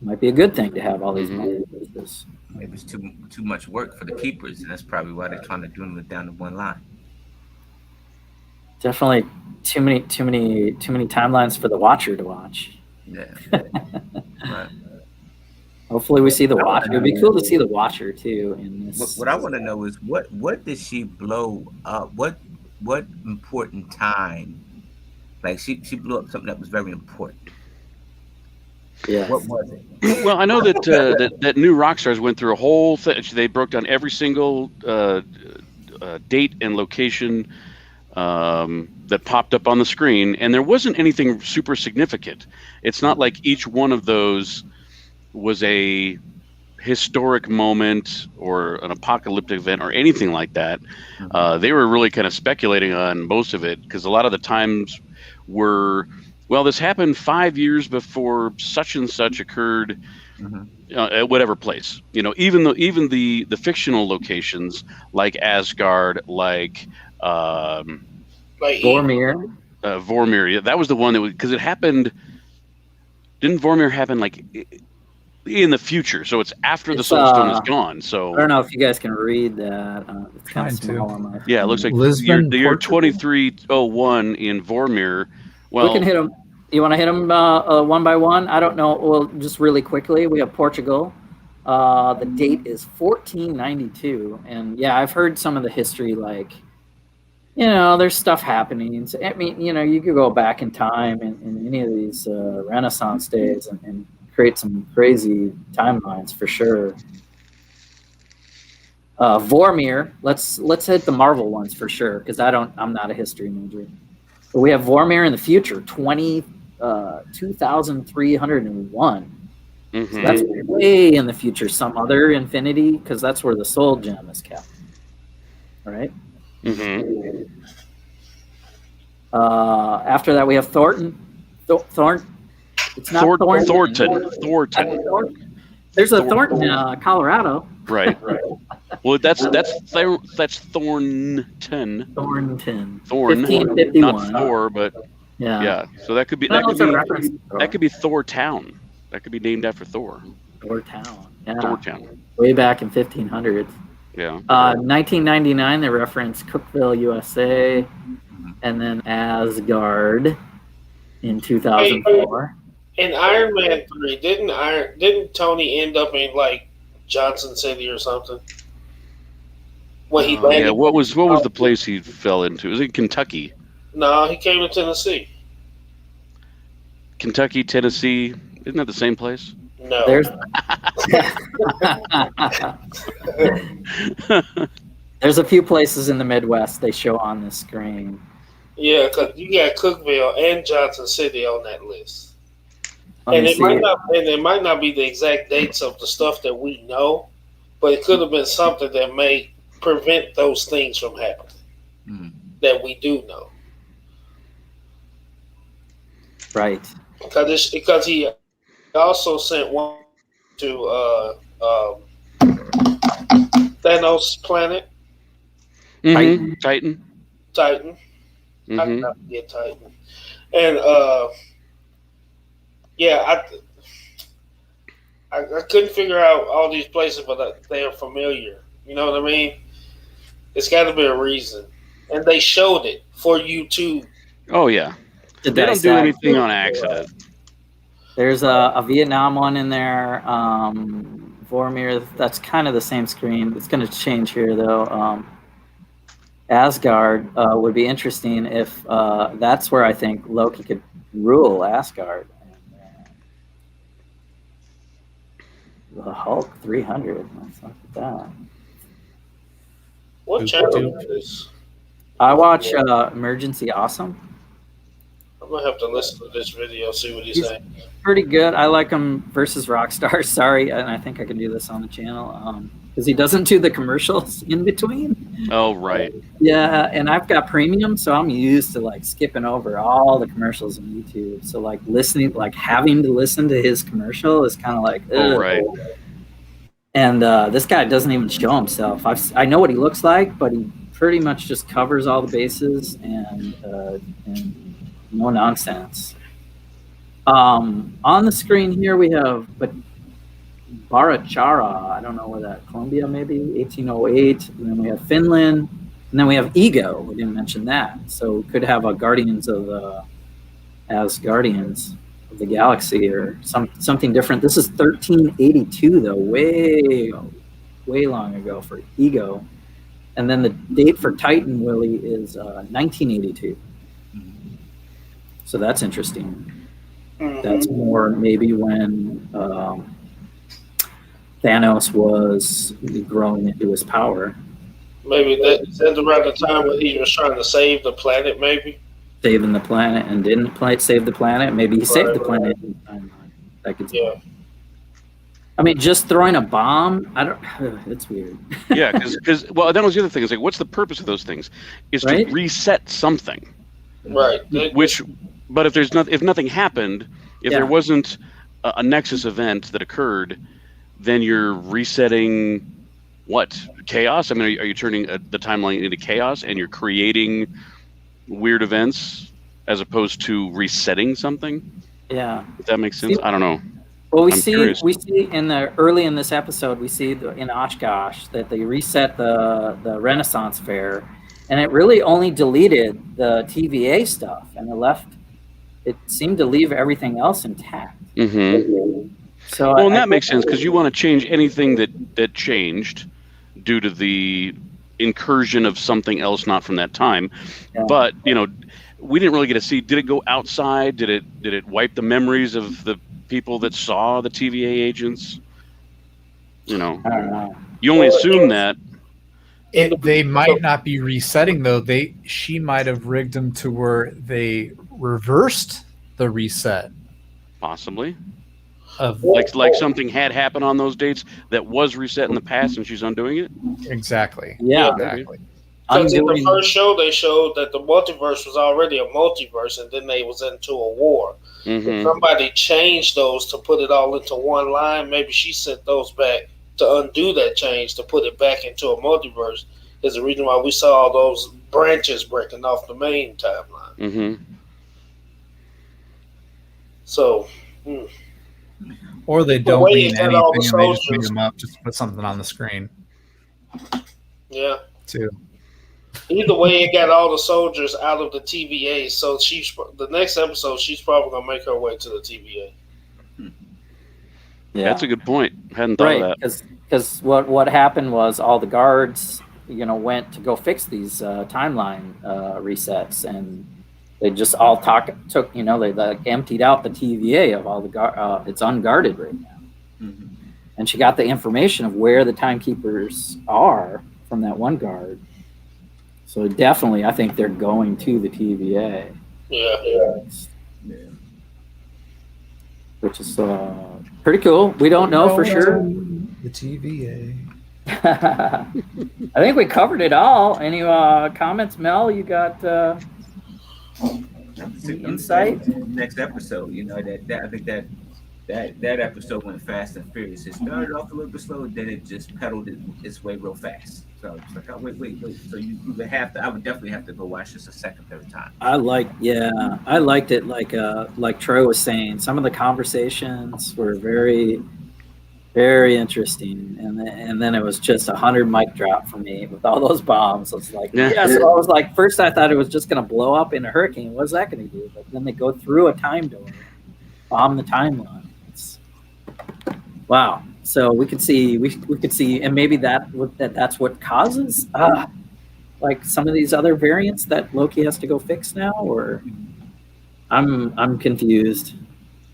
Might be a good thing to have all these multiverses. Maybe it's too much work for the keepers, and that's probably why they're trying to dwindle it down to one line. Definitely too many timelines for the Watcher to watch. Yeah. Right. Hopefully we see the Watcher. It would be cool to see the Watcher too in this. What I want to know is what did she blow up? What important time? Like she blew up something that was very important. Yeah. What was it? Well, I know that new Rockstars went through a whole thing. They broke down every single date and location that popped up on the screen, and there wasn't anything super significant. It's not like each one of those was a historic moment or an apocalyptic event or anything like that. They were really kind of speculating on most of it because a lot of the times were, well, this happened 5 years before such and such occurred at whatever place. Even the fictional locations like Asgard, like Vormir. Vormir. Yeah, that was the one that was, because it happened. Didn't Vormir happen like in the future? So it's after the Soul Stone is gone. So I don't know if you guys can read that. It's kind of small on my phone. Yeah, it looks like Lisbon, the year Portugal? 2301 in Vormir. Well, We can hit them. You want to hit them one by one? I don't know. Well, just really quickly, we have Portugal. The date is 1492, and yeah, I've heard some of the history. Like, there's stuff happening. So, I mean, you could go back in time in any of these Renaissance days and create some crazy timelines for sure. Vormir. Let's hit the Marvel ones for sure because I'm not a history major. But we have Vormir in the future, 2301. So that's way in the future. Some other infinity, because that's where the soul gem is kept. All right. After that, we have Thornton. It's not Thornton. There's a Thornton, Colorado. Right. Well, that's Thornton. Thorn, 1551. Not Thor, but yeah. So that could be Thor Town. That could be named after Thor. Thor Town. Yeah. Thor Town. Way back in 1500s. Yeah. 1999, they reference Cookeville, USA, and then Asgard in 2004. In Iron Man 3, didn't Tony end up in like Johnson City or something? When he landed? Yeah. What was the place he fell into? Was it Kentucky? No, he came to Tennessee. Kentucky, Tennessee. Isn't that the same place? No. There's a few places in the Midwest they show on the screen. Yeah, because you got Cookeville and Johnson City on that list. And it might not be the exact dates of the stuff that we know, but it could have been something that may prevent those things from happening that we do know. Right. Because he also sent one to Thanos' planet. Titan. Titan. I cannot forget Titan. And I couldn't figure out all these places, but they are familiar. You know what I mean? It's got to be a reason. And they showed it for you too. Oh, yeah. They don't do anything on accident. There's a Vietnam one in there. Vormir, that's kind of the same screen. It's going to change here, though. Asgard would be interesting if that's where I think Loki could rule Asgard. The Hulk 300. Let's look at that. What channel is this? I watch Emergency Awesome. I'm going to have to listen to this video, see what he's saying. Pretty good. I like him versus Rockstar. Sorry, and I think I can do this on the channel because he doesn't do the commercials in between. Oh, right. Yeah, and I've got premium, so I'm used to like skipping over all the commercials on YouTube. So like having to listen to his commercial is kind of like, ugh. Oh, right. And this guy doesn't even show himself. I know what he looks like, but he pretty much just covers all the bases and no nonsense. On the screen here we have Barachara. I don't know where that, Colombia maybe, 1808. And then we have Finland. And then we have Ego. We didn't mention that. So we could have a Guardians of as Guardians of the Galaxy or something different. This is 1382 though, way long ago for Ego. And then the date for Titan, Willie, is 1982. So that's interesting. That's more maybe when Thanos was growing into his power. Maybe that's around the time when he was trying to save the planet, maybe? Saving the planet and didn't save the planet. Maybe he saved the planet. That could I mean, just throwing a bomb. I don't. It's weird. Yeah, because well, that was the other thing. Is like, what's the purpose of those things? Is Right? to reset something. Right. But if nothing happened, if Yeah. there wasn't a nexus event that occurred, then you're resetting what? Chaos? I mean, are you turning the timeline into chaos and you're creating weird events as opposed to resetting something? Yeah. If that makes sense. I don't know. Well, I'm curious. we see early in this episode, we see in Oshkosh that they reset the Renaissance Fair, and it really only deleted the TVA stuff, and it seemed to leave everything else intact. Mm-hmm. So Well, and that makes sense because you want to change anything that changed due to the incursion of something else not from that time. Yeah. But we didn't really get to see. Did it go outside? Did it wipe the memories of the people that saw the TVA agents? I don't know. You only assume that. They might not be resetting though. She might have rigged them to where they reversed the reset Possibly. of Like something had happened on those dates that was reset in the past and she's undoing it? exactly. Yeah. Exactly. Because in the Undoing- first show, they showed that the multiverse was already a multiverse, and then they was into a war. Mm-hmm. Somebody changed those to put it all into one line. Maybe she sent those back to undo that change to put it back into a multiverse. Is the reason why we saw all those branches breaking off the main timeline. Mm-hmm. So, Or they don't way mean it got all anything the and they just made soldiers. them up just to put something on the screen yeah. too. Either way, it got all the soldiers out of the TVA. So the next episode, she's probably gonna make her way to the TVA. Yeah. That's a good point. Hadn't thought Right, of that. because what happened was all the guards, went to go fix these timeline resets, and they just all took, they like emptied out the TVA of all the it's unguarded right now, Mhm. and she got the information of where the timekeepers are from that one guard. So definitely, I think they're going to the TVA, Yeah. Yeah. which is pretty cool. We don't know for sure. The TVA. I think we covered it all. Any comments, Mel? You got insight? Next episode, I think that episode went fast and furious. It started off a little bit slow, then it just pedaled its way real fast. So it's like, oh, wait. So you would have to. I would definitely have to go watch this a second, third time. I liked it. Like Troy was saying, some of the conversations were very, very interesting, and then it was just 100 mic drop for me with all those bombs. I was like, Yeah. yes. I was like, first I thought it was just going to blow up in a hurricane. What's that going to do? But then they go through a time door, bomb the timeline. Wow. So we could see, and maybe that's what causes like some of these other variants that Loki has to go fix now, or I'm confused,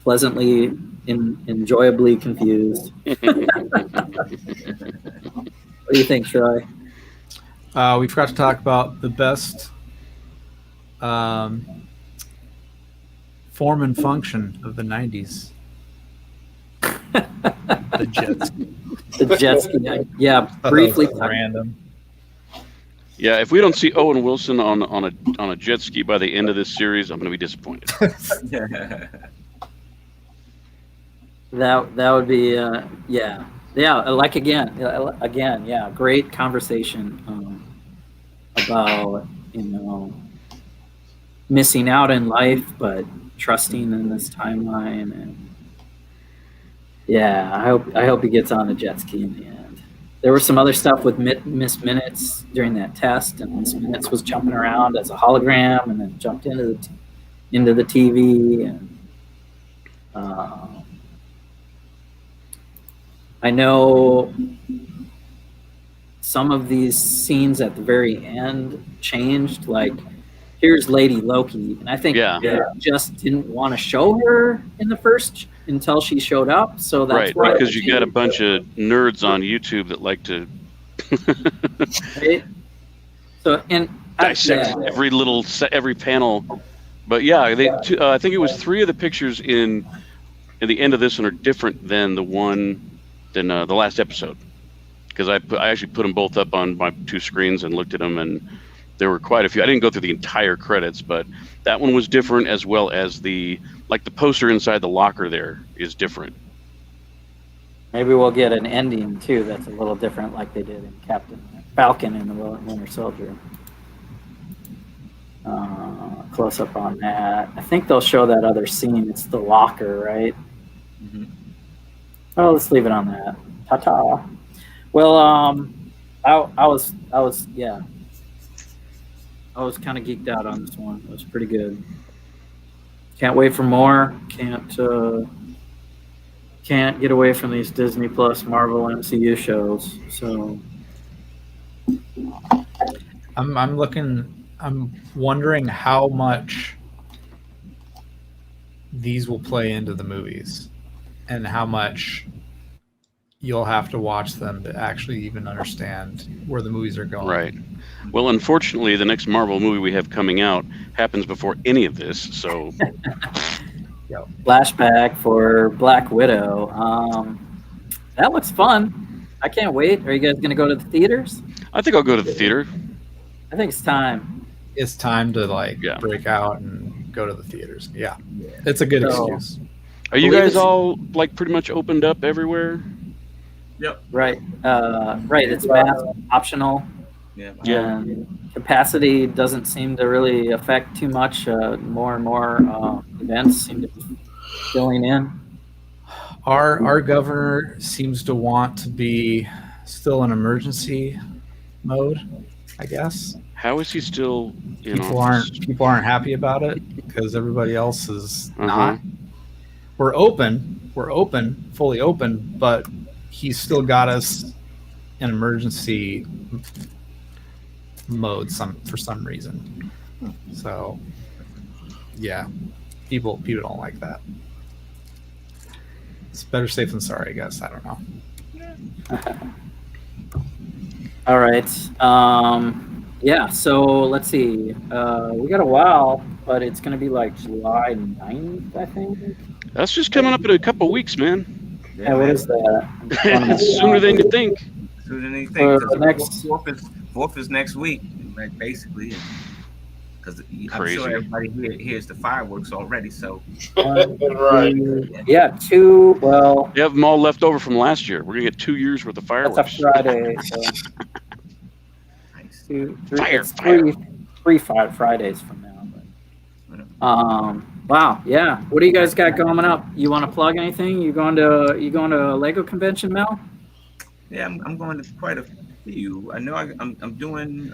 pleasantly, enjoyably confused. What do you think, Troy? We forgot to talk about the best form and function of the 90s. The jet ski. The jet ski. Yeah, briefly. Random. Yeah, if we don't see Owen Wilson on a jet ski by the end of this series, I'm going to be disappointed. That would be yeah. Like again, great conversation about missing out in life, but trusting in this timeline, and yeah, I hope he gets on the jet ski in the end. There was some other stuff with Miss Minutes during that test, and Miss Minutes was jumping around as a hologram, and then jumped into the TV, and I know some of these scenes at the very end changed. Like, here's Lady Loki, and I think they just didn't want to show her in the first until she showed up. So that's right, because you got a bunch of nerds on YouTube that like to right? So and dissect every panel. But yeah, I think it was 3 of the pictures in the end of this one are different than the one than the last episode, because I actually put them both up on my two screens and looked at them, and there were quite a few. I didn't go through the entire credits, but that one was different, as well as the poster inside the locker there is different. Maybe we'll get an ending too that's a little different, like they did in Captain Falcon and the Winter Soldier. Close up on that. I think they'll show that other scene. It's the locker, right? Mm-hmm. Oh, let's leave it on that. Ta-ta. Well, I was kind of geeked out on this one. It was pretty good. Can't wait for more. Can't get away from these Disney Plus Marvel MCU shows. So I'm wondering how much these will play into the movies and how much you'll have to watch them to actually even understand where the movies are going. Right. Well, unfortunately, the next Marvel movie we have coming out happens before any of this, so... flashback for Black Widow. That looks fun. I can't wait. Are you guys going to go to the theaters? I think I'll go to the theater. I think it's time. It's time to break out and go to the theaters. Yeah. It's a good excuse. Are you guys all pretty much opened up everywhere? Yep. Right. Right. It's mask optional. Yeah. And capacity doesn't seem to really affect too much. More and more events seem to be filling in. Our governor seems to want to be still in emergency mode, I guess. How is he still in people office? People aren't happy about it because everybody else is not. We're open, fully open, but he's still got us in emergency mode for some reason. So yeah, people don't like that. It's better safe than sorry, I guess. I don't know. All right. Yeah, so let's see. We got a while, but it's going to be July 9th, I think. That's just coming up in a couple weeks, man. Yeah, what is that? It's sooner than you think. Sooner than you think. The next... Fourth is next week, basically. Because I'm sure everybody hears the fireworks already, so... Right. Yeah, 2, well... You have them all left over from last year. We're going to get 2 years worth of fireworks. That's a Friday, so... Nice. 3 Fridays from now. But, wow, yeah. What do you guys got coming up? You want to plug anything? You going to a Lego convention, Mel? Yeah, I'm going to quite a few. I know I'm doing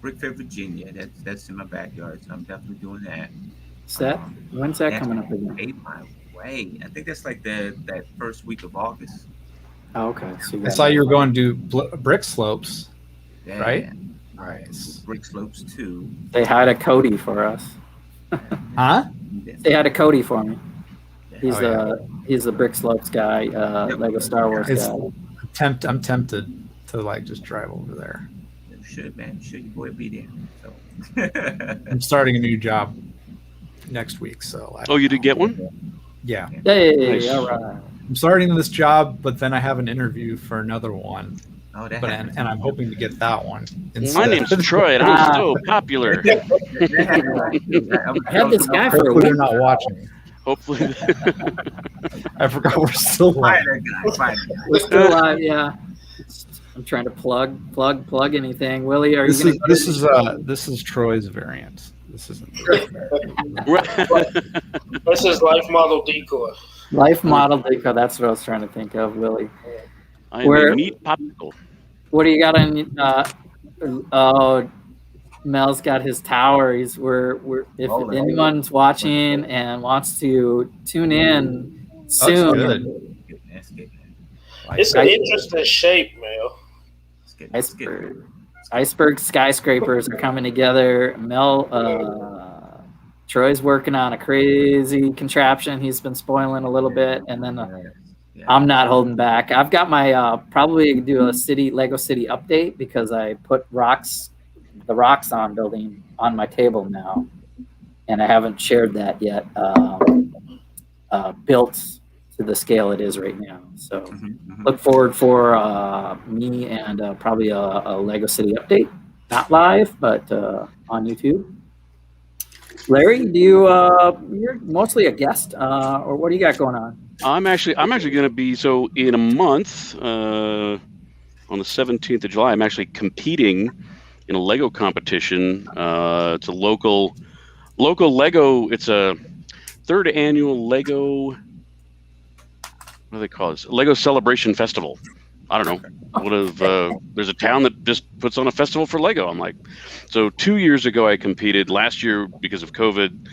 Brick Fair, Virginia. That's in my backyard, so I'm definitely doing that. When's that coming up again? 8 miles away. I think that's that first week of August. Oh, okay. So I saw you were going to do brick slopes, Yeah. right? Nice. Brick slopes too. They had a Cody for us. Huh? They had a Cody for me. Yeah. He's the Brick Slopes guy, Lego Star Wars guy. I'm tempted to just drive over there. You should, man. You should. Your boy be there. So. I'm starting a new job next week, so. You did get one? Yeah. Hey, Nice. all right. I'm starting this job, but then I have an interview for another one. Oh, And I'm hoping to get that one. My name's Troy, and I'm so popular. I had this guy for a Hopefully week. they're not watching. Hopefully. I forgot we're still live. We're still live, yeah. I'm trying to plug anything. Willie, are you going to... This is Troy's variant. This isn't. This is Life Model Decor. Life Model Decor, that's what I was trying to think of, Willie. I'm a meat popsicle. What do you got on? Mel's got his tower. If anyone's watching and wants to tune in soon, It's an interesting shape, Mel. Iceberg skyscrapers are coming together. Troy's working on a crazy contraption. He's been spoiling a little bit, and then I'm not holding back. I've got my probably do a Lego City update because I put the Roxxon building on my table now, and I haven't shared that yet. Built to the scale it is right now. So Mhm. look forward for me and probably a Lego City update, not live, but on YouTube. Larry, you're mostly a guest, or what do you got going on? I'm actually going to be, so in a month, on the 17th of July, I'm actually competing in a Lego competition. It's a local Lego. It's a third annual Lego. What do they call this? Lego Celebration Festival. I don't know. There's a town that just puts on a festival for Lego. I'm like, so 2 years ago I competed. Last year, because of COVID,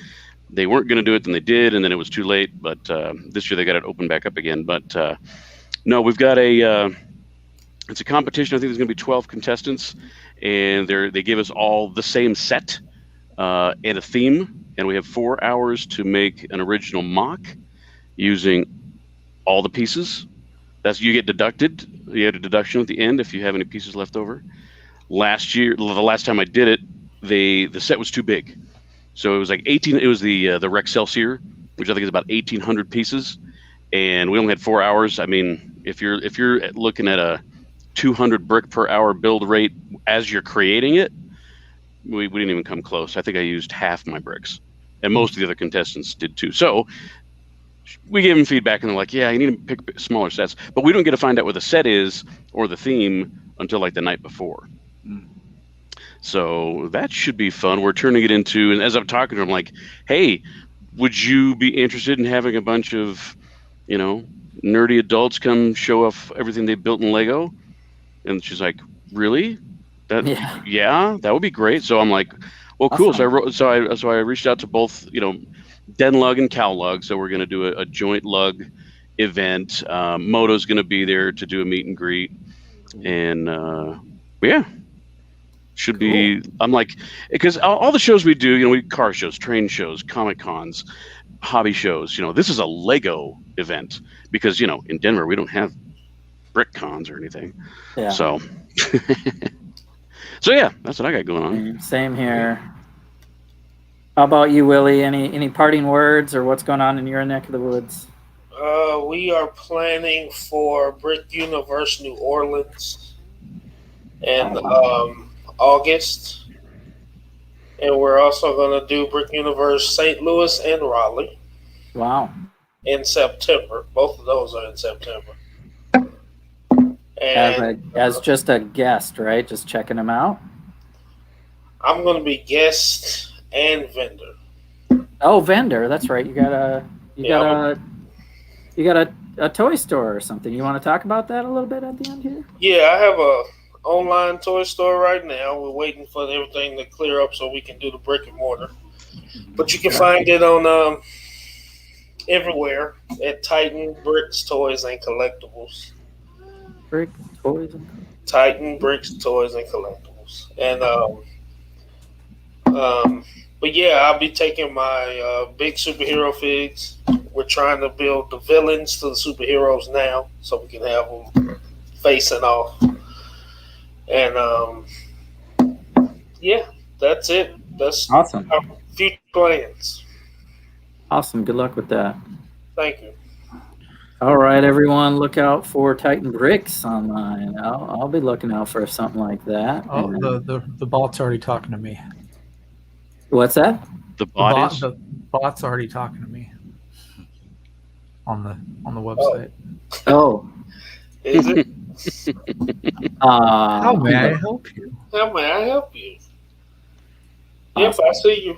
they weren't going to do it, then they did, and then it was too late. But this year they got it open back up again. But no, we've got it's a competition. I think there's going to be 12 contestants, and they give us all the same set and a theme, and we have 4 hours to make an original mock using all the pieces. You get deducted. You get a deduction at the end if you have any pieces left over. Last year, the last time I did it, the set was too big, so it was like 18. It was the Rex Celsior, which I think is about 1,800 pieces, and we only had 4 hours. I mean, if you're looking at a 200 brick per hour build rate as you're creating it, we didn't even come close. I think I used half my bricks, and most of the other contestants did too. So we gave them feedback, and they're like, yeah, you need to pick smaller sets. But we don't get to find out what the set is or the theme until like the night before. So that should be fun. We're turning it into, and as I'm talking to them, like, hey, would you be interested in having a bunch of, nerdy adults come show off everything they built in Lego? And she's like, really? Yeah, that would be great. So I'm like, well, cool. Awesome. So I reached out to both, Den Lug and Cow Lug. So we're going to do a joint lug event. Moto's going to be there to do a meet and greet. And yeah, should be, cool. I'm like, because all the shows we do, we car shows, train shows, Comic Cons, hobby shows, this is a Lego event because, in Denver, we don't have brick cons or anything. Yeah. So, so yeah, that's what I got going on. Same here. How about you, Willie? Any parting words or what's going on in your neck of the woods? We are planning for Brick Universe New Orleans in August. And we're also going to do Brick Universe St. Louis and Raleigh. Wow. In September. Both of those are in September. And as just a guest, right? Just checking them out? I'm going to be guest and vendor. Oh, vendor. That's right. You got a toy store or something. You want to talk about that a little bit at the end here? Yeah, I have a online toy store right now. We're waiting for everything to clear up so we can do the brick and mortar. But you can find it on everywhere at Titan Bricks, Toys, and Collectibles. Brick, toys, and Titan Bricks, Toys, and Collectibles. And but yeah, I'll be taking my big superhero figs. We're trying to build the villains to the superheroes now, so we can have them facing off. And yeah, that's it. That's awesome. Our future plans. Awesome. Good luck with that. Thank you. All right, everyone, look out for Titan Bricks online. I'll be looking out for something like that. Oh, the bot's already talking to me. What's that? The bot's already talking to me on the website. Oh. Is it? How may I help you? How may I help you? Yes, I see you.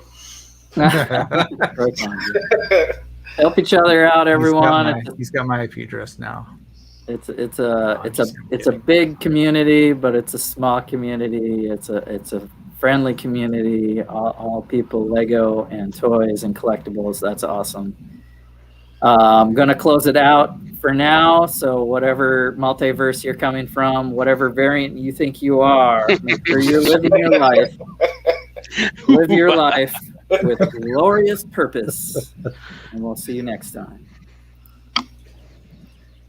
Help each other out, everyone. He's got my IP address now. It's a big community, but it's a small community. It's a friendly community. All people, Lego and toys and collectibles. That's awesome. I'm gonna close it out for now. So whatever multiverse you're coming from, whatever variant you think you are, make sure you're living your life. Live your life with glorious purpose. And we'll see you next time.